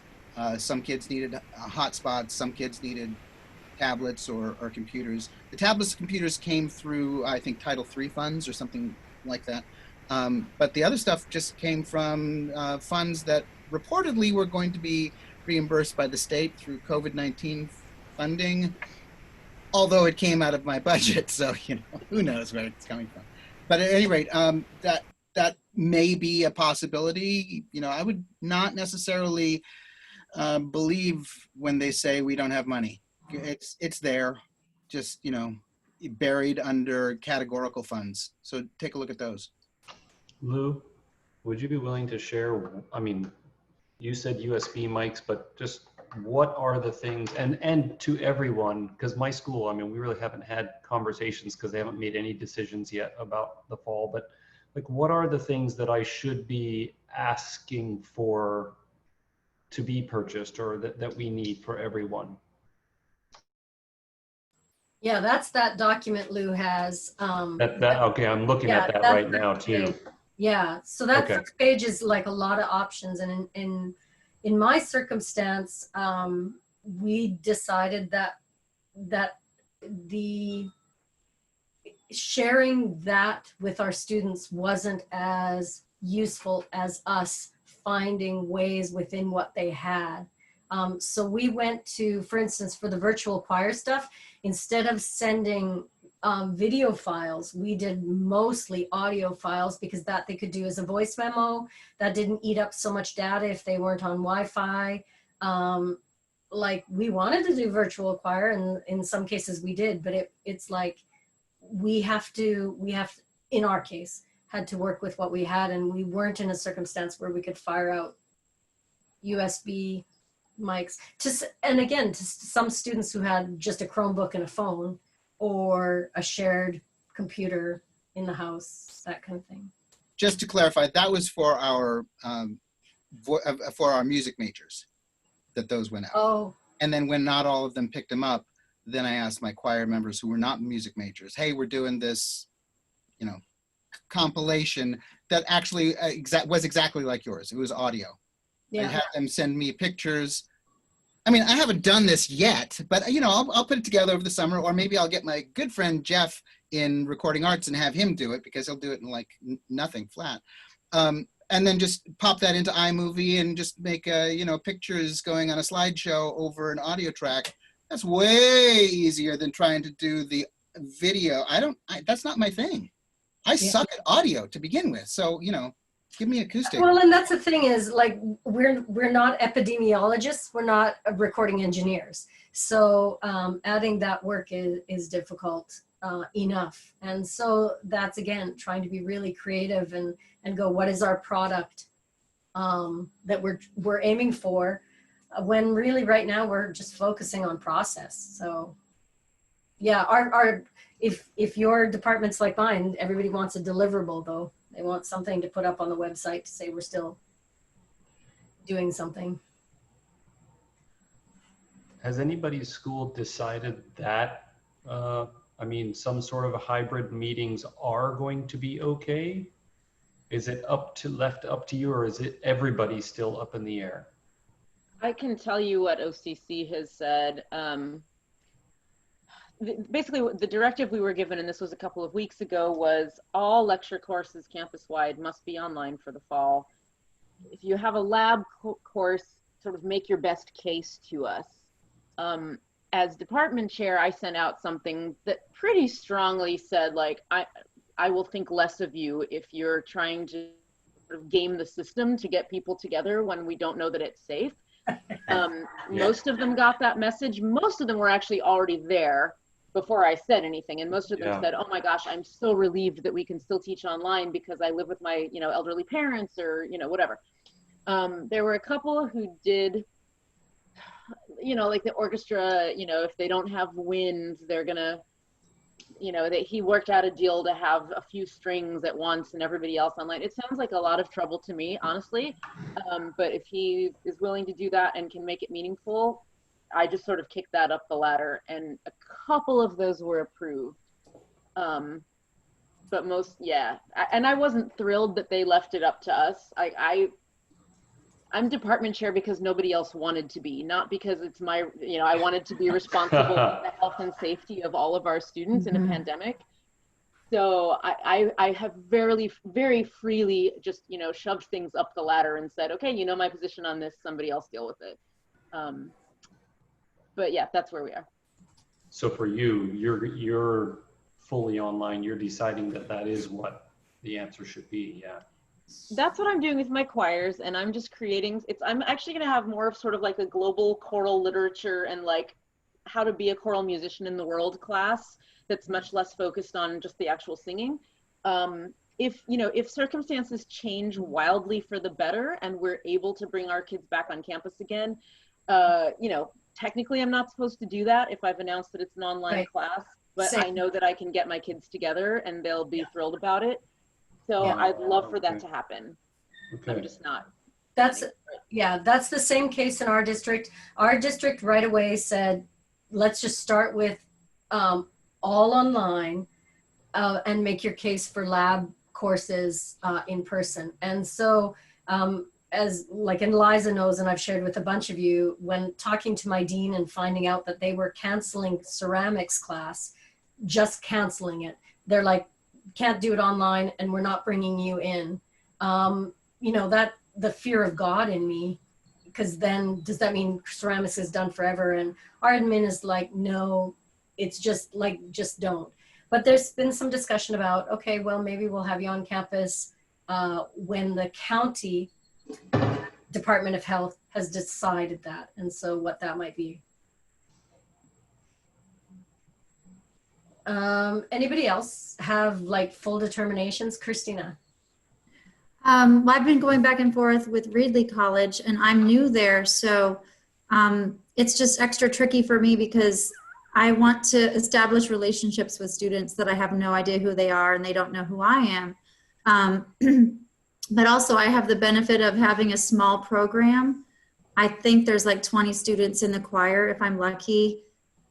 Some kids needed hotspots. Some kids needed tablets or computers. The tablets and computers came through, I think, Title III funds or something like that. But the other stuff just came from funds that reportedly were going to be reimbursed by the state through COVID-19 funding, although it came out of my budget. So, you know, who knows where it's coming from. But at any rate, that may be a possibility. You know, I would not necessarily believe when they say we don't have money. It's there, just, you know, buried under categorical funds. So take a look at those.
Lou, would you be willing to share, I mean, you said USB mics, but just what are the things, and to everyone, because my school, I mean, we really haven't had conversations because they haven't made any decisions yet about the fall, but like, what are the things that I should be asking for to be purchased, or that we need for everyone?
Yeah, that's that document Lou has.
Okay, I'm looking at that right now too.
Yeah, so that
Okay.
first page is like a lot of options, and in my circumstance, we decided that the sharing that with our students wasn't as useful as us finding ways within what they had. So we went to, for instance, for the virtual choir stuff, instead of sending video files, we did mostly audio files, because that they could do as a voice memo. That didn't eat up so much data if they weren't on Wi-Fi. Like, we wanted to do virtual choir, and in some cases we did, but it's like we have to, in our case, had to work with what we had, and we weren't in a circumstance where we could fire out USB mics. And again, to some students who had just a Chromebook and a phone, or a shared computer in the house, that kind of thing.
Just to clarify, that was for our music majors, that those went out.
Oh.
And then when not all of them picked them up, then I asked my choir members who were not music majors, hey, we're doing this, you know, compilation that actually was exactly like yours. It was audio.
Yeah.
I had them send me pictures. I mean, I haven't done this yet, but, you know, I'll put it together over the summer, or maybe I'll get my good friend Jeff in recording arts and have him do it, because he'll do it in like nothing, flat. And then just pop that into iMovie and just make, you know, pictures going on a slideshow over an audio track. That's way easier than trying to do the video. That's not my thing. I suck at audio to begin with. So, you know, Give me acoustic.
Well, and that's the thing is, like, we're not epidemiologists, we're not recording engineers. So adding that work is difficult enough. And so that's, again, trying to be really creative and go, what is our product that we're aiming for, when really right now we're just focusing on process. So yeah, if your department's like mine, everybody wants a deliverable though. They want something to put up on the website to say we're still doing something.
Has anybody's school decided that, I mean, some sort of hybrid meetings are going to be okay? Is it left up to you, or is it everybody still up in the air?
I can tell you what OCC has said. Basically, the directive we were given, and this was a couple of weeks ago, was all lecture courses campus-wide must be online for the fall. If you have a lab course, sort of make your best case to us. As department chair, I sent out something that pretty strongly said, like, I will think less of you if you're trying to sort of game the system to get people together when we don't know that it's safe. Most of them got that message. Most of them were actually already there before I said anything. And most of them said, oh my gosh, I'm so relieved that we can still teach online because I live with my, elderly parents or, whatever. There were a couple who did, like the orchestra, if they don't have wind, they're gonna, that he worked out a deal to have a few strings at once and everybody else online. It sounds like a lot of trouble to me, honestly. But if he is willing to do that and can make it meaningful, I just sort of kicked that up the ladder, and a couple of those were approved. But most, and I wasn't thrilled that they left it up to us. I'm department chair because nobody else wanted to be, not because it's my, I wanted to be responsible for the health and safety of all of our students in a pandemic. So I have very freely just, shoved things up the ladder and said, okay, my position on this, somebody else deal with it. But yeah, that's where we are.
So for you, you're fully online. You're deciding that is what the answer should be. Yeah.
That's what I'm doing with my choirs, and I'm just creating. I'm actually going to have more of sort of like a global choral literature and like how to be a choral musician in the world class. That's much less focused on just the actual singing. If circumstances change wildly for the better and we're able to bring our kids back on campus again, technically I'm not supposed to do that if I've announced that it's an online class, but I know that I can get my kids together and they'll be thrilled about it. So I'd love for that to happen. I'm just not.
That's the same case in our district. Our district right away said, let's just start with all online and make your case for lab courses in person. And so as like, and Liza knows, and I've shared with a bunch of you, when talking to my dean and finding out that they were canceling ceramics class, just canceling it. They're like, can't do it online and we're not bringing you in. That the fear of God in me, because then does that mean ceramics is done forever? And our admin is like, no, it's just like, just don't. But there's been some discussion about, okay, well, maybe we'll have you on campus when the county Department of Health has decided that. And so what that might be. Anybody else have like full determinations? Christina.
I've been going back and forth with Reedley College and I'm new there. So it's just extra tricky for me because I want to establish relationships with students that I have no idea who they are and they don't know who I am. But also I have the benefit of having a small program. I think there's like 20 students in the choir if I'm lucky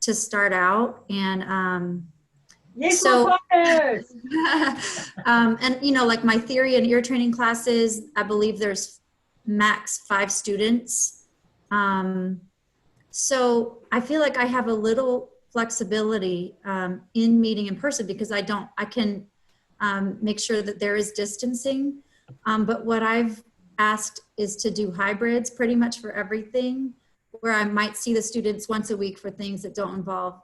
to start out. And so, and like my theory and ear training classes, I believe there's max 5 students. So I feel like I have a little flexibility in meeting in person because I can make sure that there is distancing. But what I've asked is to do hybrids pretty much for everything, where I might see the students once a week for things that don't involve,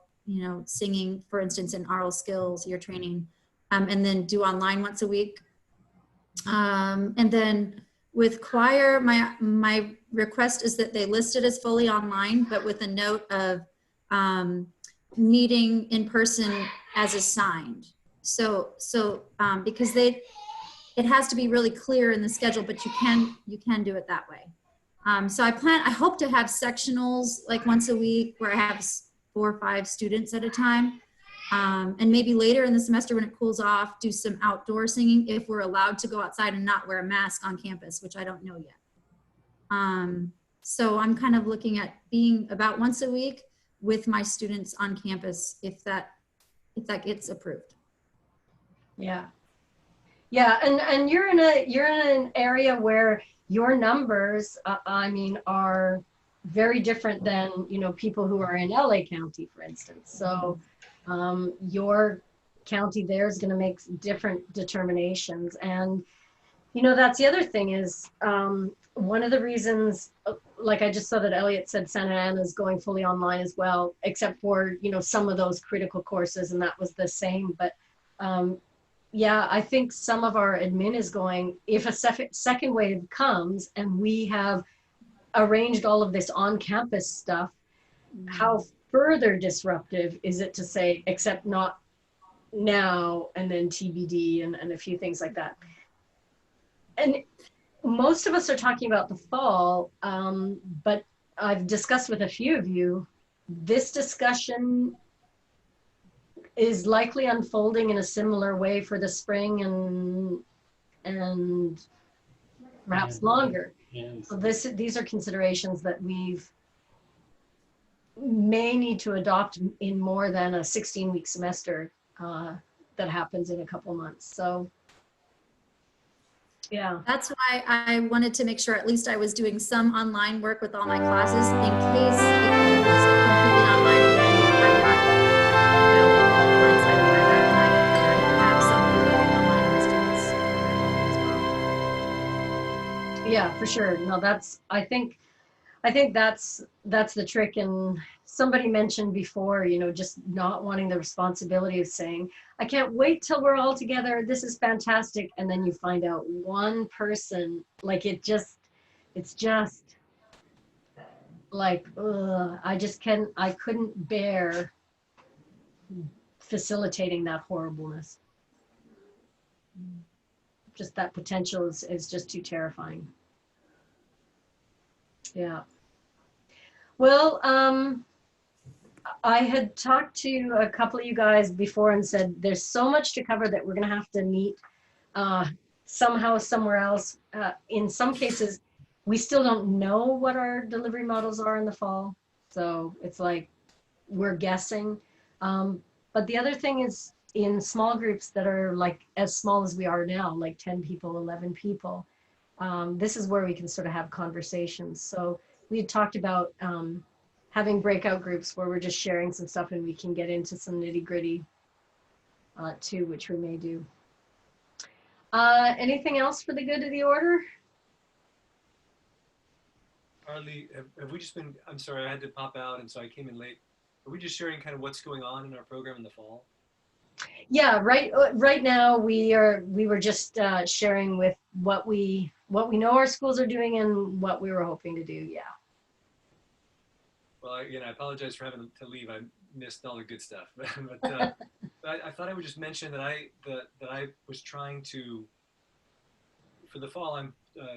singing, for instance, in oral skills, ear training, and then do online once a week. And then with choir, my request is that they list it as fully online, but with a note of meeting in person as assigned. So because it has to be really clear in the schedule, but you can do it that way. So I hope to have sectionals like once a week where I have 4 or 5 students at a time. And maybe later in the semester when it cools off, do some outdoor singing if we're allowed to go outside and not wear a mask on campus, which I don't know yet. So I'm kind of looking at being about once a week with my students on campus if that gets approved.
Yeah. Yeah, and you're in an area where your numbers, I mean, are very different than, you know, people who are in LA County, for instance. So your county there is going to make different determinations. And, you know, that's the other thing is one of the reasons, like I just saw that Elliot said Santa Ana is going fully online as well, except for, you know, some of those critical courses, and that was the same. But yeah, I think some of our admin is going, if a second wave comes and we have arranged all of this on-campus stuff, how further disruptive is it to say, except not now, and then TBD and a few things like that. And most of us are talking about the fall, but I've discussed with a few of you, this discussion is likely unfolding in a similar way for the spring and perhaps longer. So these are considerations that we've may need to adopt in more than a 16-week semester that happens in a couple months. So yeah.
That's why I wanted to make sure at least I was doing some online work with all my classes in case it was completely online again. I'm not, you know, blindsided by that. And I have some people online as well.
Yeah, for sure. No, that's, I think that's the trick. And somebody mentioned before, you know, just not wanting the responsibility of saying, I can't wait till we're all together. This is fantastic. And then you find out one person, like it's just like, ugh, I couldn't bear facilitating that horribleness. Just that potential is just too terrifying. Yeah. Well, I had talked to a couple of you guys before and said there's so much to cover that we're going to have to meet somehow somewhere else. In some cases, we still don't know what our delivery models are in the fall. So it's like we're guessing. But the other thing is in small groups that are like as small as we are now, like 10 people, 11 people, this is where we can sort of have conversations. So we had talked about having breakout groups where we're just sharing some stuff and we can get into some nitty gritty too, which we may do. Anything else for the good of the order?
Arlie, have we just been, I'm sorry, I had to pop out and so I came in late. Are we just sharing kind of what's going on in our program in the fall?
Yeah, right now we were just sharing with what we know our schools are doing and what we were hoping to do. Yeah.
Well, again, I apologize for having to leave. I missed all the good stuff, but I thought I would just mention that I was trying to, for the fall, I'm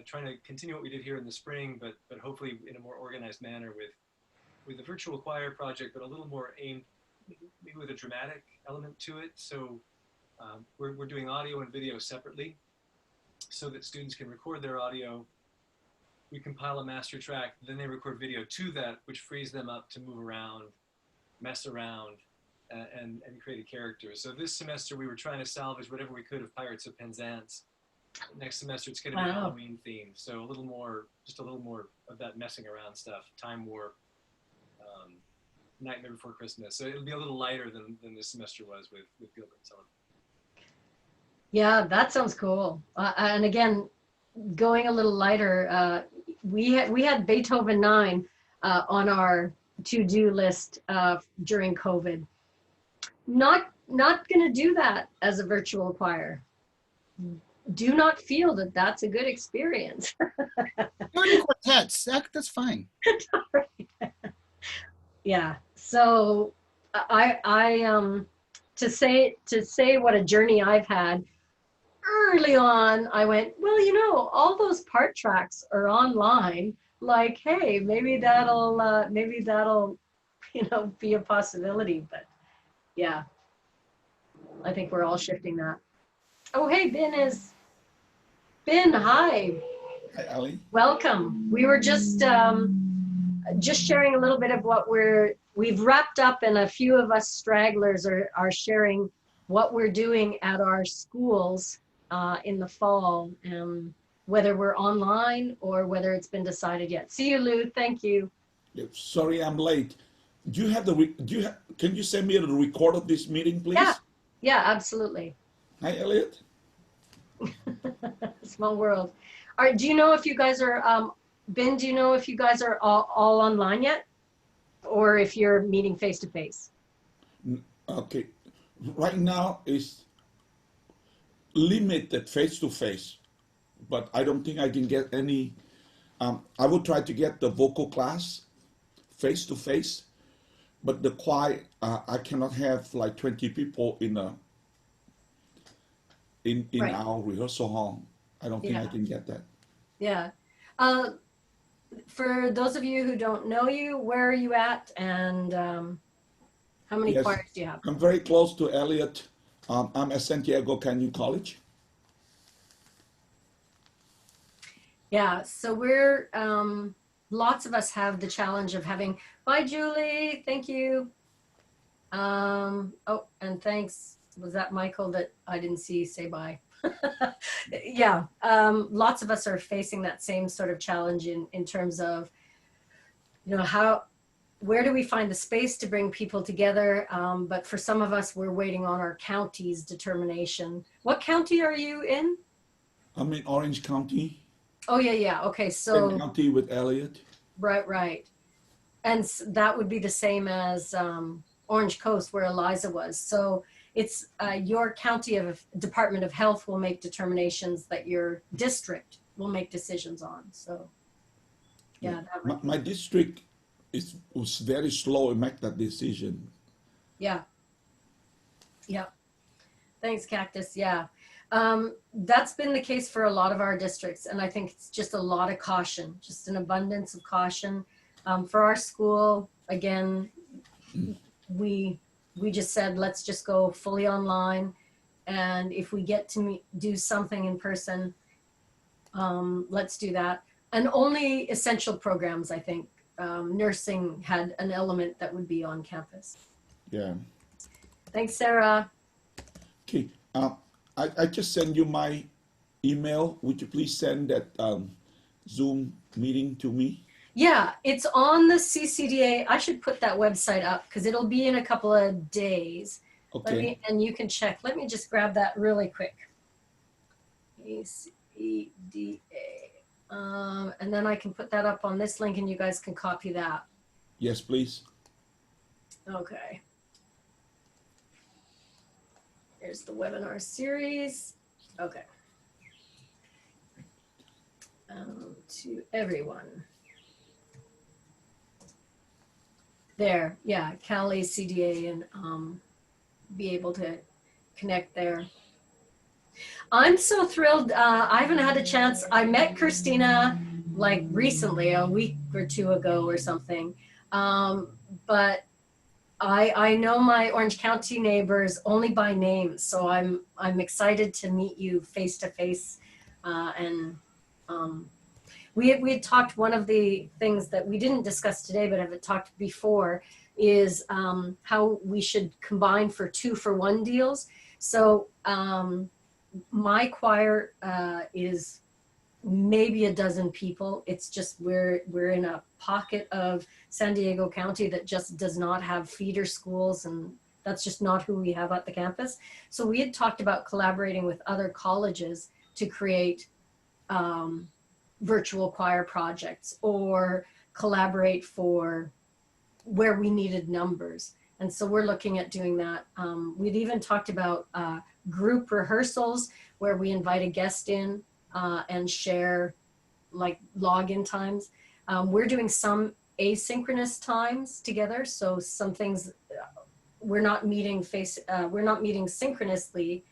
trying to continue what we did here in the spring, but hopefully in a more organized manner with the virtual choir project, but a little more aimed maybe with a dramatic element to it. So we're doing audio and video separately so that students can record their audio. We compile a master track, then they record video to that, which frees them up to move around, mess around, and create a character. So this semester we were trying to salvage whatever we could of Pirates of Penzance. Next semester it's going to be Halloween themed, so just a little more of that messing around stuff, Time Warp, Nightmare Before Christmas. So it'll be a little lighter than this semester was with Gilbert and Sullivan.
Yeah, that sounds cool. And again, going a little lighter, we had Beethoven 9 on our to-do list during COVID. Not going to do that as a virtual choir. do not feel that that's a good experience.
Learning quartets, that's fine.
Yeah. So to say what a journey I've had early on, I went, well, you know, all those part tracks are online. Like, hey, maybe that'll you know, be a possibility. But yeah, I think we're all shifting that. Oh, hey, Ben, hi.
Hi, Ali.
Welcome. We were just sharing a little bit of what we've wrapped up, and a few of us stragglers are sharing what we're doing at our schools in the fall, whether we're online or whether it's been decided yet. See you, Lou. Thank you.
Yeah, sorry, I'm late. Do you have can you send me the record of this meeting, please?
Yeah. Yeah, absolutely.
Hi, Elliot.
Small world. All right. Do you know if you guys are, Ben, do you know if you guys are all online yet? Or if you're meeting face to face?
Okay. Right now is limited face to face, but I don't think I can get any. I will try to get the vocal class face to face, but the choir, I cannot have like 20 people in
Right.
our rehearsal hall. I don't think I can get that.
Yeah. For those of you who don't know you, where are you at, and how many
Yes,
choirs do you have?
I'm very close to Elliot. I'm at Santiago Canyon College.
Yeah, so we're, lots of us have the challenge of having, bye, Julie, thank you. Oh, and thanks, was that Michael that I didn't see say bye? Yeah, lots of us are facing that same sort of challenge in terms of, you know, where do we find the space to bring people together? But for some of us, we're waiting on our county's determination. What county are you in?
I'm in Orange County.
Oh, yeah. Okay,
Same
so,
county with Elliot.
right. And that would be the same as Orange Coast, where Eliza was. So it's your county of Department of Health will make determinations that your district will make decisions on. So, yeah.
My district was very slow to make that decision.
Yeah. Thanks, Cactus. Yeah. That's been the case for a lot of our districts. And I think it's just a lot of caution, just an abundance of caution. For our school, again, we just said, let's just go fully online. And if we get to do something in person, let's do that. And only essential programs, I think. Nursing had an element that would be on campus.
Yeah.
Thanks, Sarah.
Okay. I just send you my email. Would you please send that Zoom meeting to me?
Yeah, it's on the CCDA. I should put that website up because it'll be in a couple of days.
Okay.
And you can check. Let me just grab that really quick. CCDA. And then I can put that up on this link and you guys can copy that.
Yes, please.
Okay. Here's the webinar series. Okay. To everyone. There, yeah, Cali, CDA, and be able to connect there. I'm so thrilled. I haven't had a chance. I met Christina like recently, a week or two ago or something. But I know my Orange County neighbors only by name, so I'm excited to meet you face to face. We had talked, one of the things that we didn't discuss today, but have talked before, is how we should combine for 2-for-1 deals. So my choir is maybe a dozen people. It's just we're in a pocket of San Diego County that just does not have feeder schools, and that's just not who we have at the campus. So we had talked about collaborating with other colleges to create virtual choir projects or collaborate for where we needed numbers. And so we're looking at doing that. We'd even talked about group rehearsals where we invite a guest in and share like login times. We're doing some asynchronous times together. So some things we're not meeting synchronously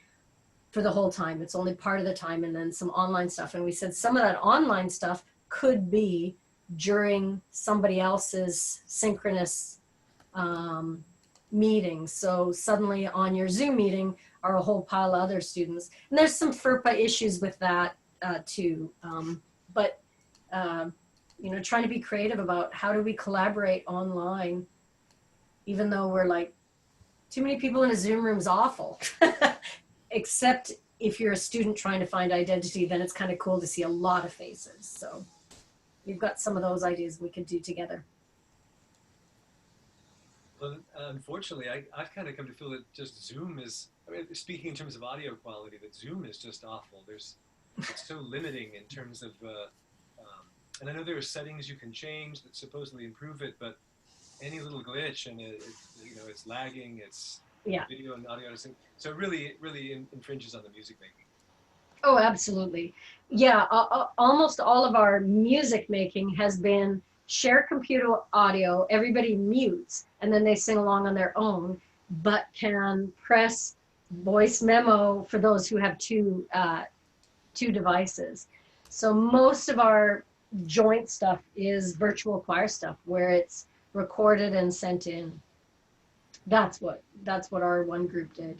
for the whole time. It's only part of the time, and then some online stuff. And we said some of that online stuff could be during somebody else's synchronous meeting. So suddenly on your Zoom meeting are a whole pile of other students. And there's some FERPA issues with that too. But you know, trying to be creative about how do we collaborate online, even though we're like, too many people in a Zoom room is awful. Except if you're a student trying to find identity, then it's kind of cool to see a lot of faces. So we've got some of those ideas we could do together.
Well, unfortunately, I've kind of come to feel that just Zoom is, I mean, speaking in terms of audio quality, that Zoom is just awful. It's so limiting in terms of, and I know there are settings you can change that supposedly improve it, but any little glitch and you know, it's lagging, it's video and audio. So it really infringes on the music making.
Oh, absolutely. Yeah, almost all of our music making has been share computer audio, everybody mutes, and then they sing along on their own, but can press voice memo for those who have two devices. So most of our joint stuff is virtual choir stuff where it's recorded and sent in. That's what our one group did.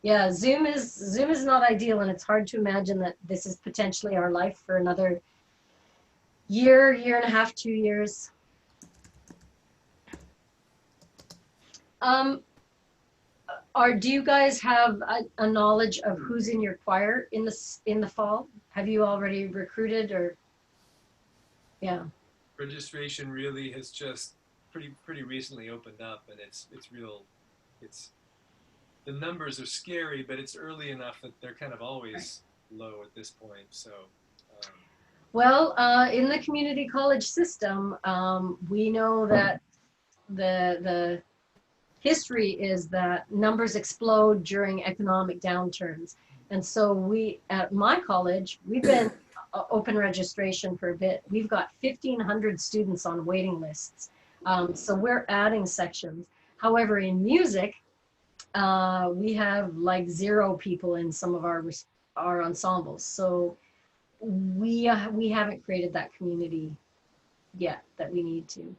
Yeah, Zoom is not ideal, and it's hard to imagine that this is potentially our life for another year and a half, 2 years. Do you guys have a knowledge of who's in your choir in the fall? Have you already recruited or? Yeah.
Registration really has just pretty recently opened up, and it's the numbers are scary, but it's early enough that they're kind of always low at this point. So.
Well, in the community college system, we know that the history is that numbers explode during economic downturns. And so we, at my college, we've been open registration for a bit. We've got 1,500 students on waiting lists. So we're adding sections. However, in music, we have like 0 people in some of our ensembles. So we haven't created that community yet that we need to.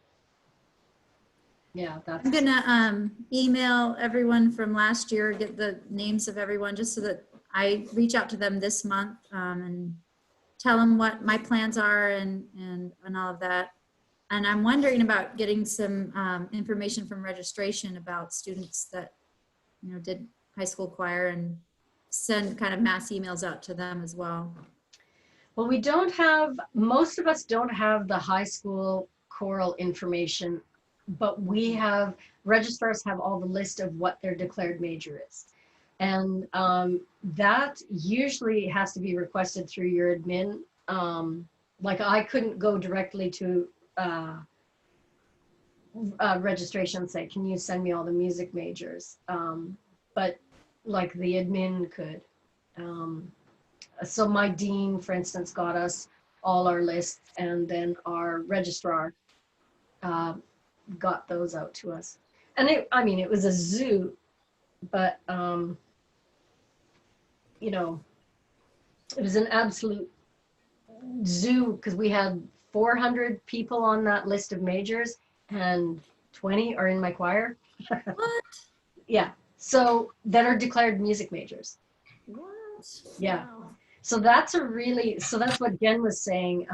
Yeah, that's.
I'm gonna email everyone from last year, get the names of everyone, just so that I reach out to them this month and tell them what my plans are and all of that. And I'm wondering about getting some information from registration about students that, you know, did high school choir, and send kind of mass emails out to them as well.
Well, we don't have, most of us don't have the high school choral information, but we have, registrars have all the list of what their declared major is. And that usually has to be requested through your admin. Like I couldn't go directly to registration and say, can you send me all the music majors? But like the admin could. So my dean, for instance, got us all our lists, and then our registrar got those out to us. And it was a zoo, but you know, it was an absolute zoo because we had 400 people on that list of majors, and 20 are in my choir.
What?
Yeah, so that are declared music majors.
What?
Yeah.
Wow.
So that's that's what Jen was saying.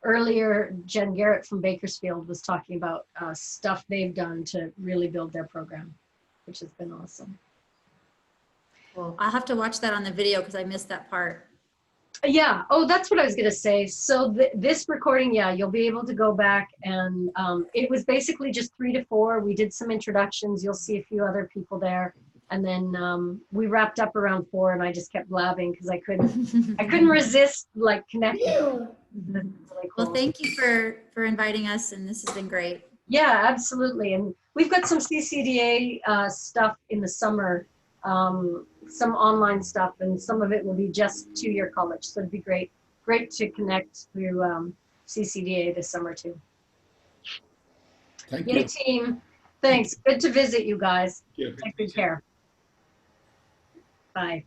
Earlier, Jen Garrett from Bakersfield was talking about stuff they've done to really build their program, which has been awesome.
Well, I'll have to watch that on the video because I missed that part.
Yeah. Oh, that's what I was going to say. So this recording, yeah, you'll be able to go back, and it was basically just 3 to 4. We did some introductions. You'll see a few other people there. And then we wrapped up around 4, and I just kept blabbing because I couldn't resist like connecting. Really cool.
Well, thank you for inviting us, and this has been great.
Yeah, absolutely. And we've got some CCDA stuff in the summer some online stuff, and some of it will be just to your college. So it'd be great to connect through CCDA this summer too.
Thank
Yay,
you.
team. Thanks. Good to visit you guys.
Yeah.
Take good care. Bye.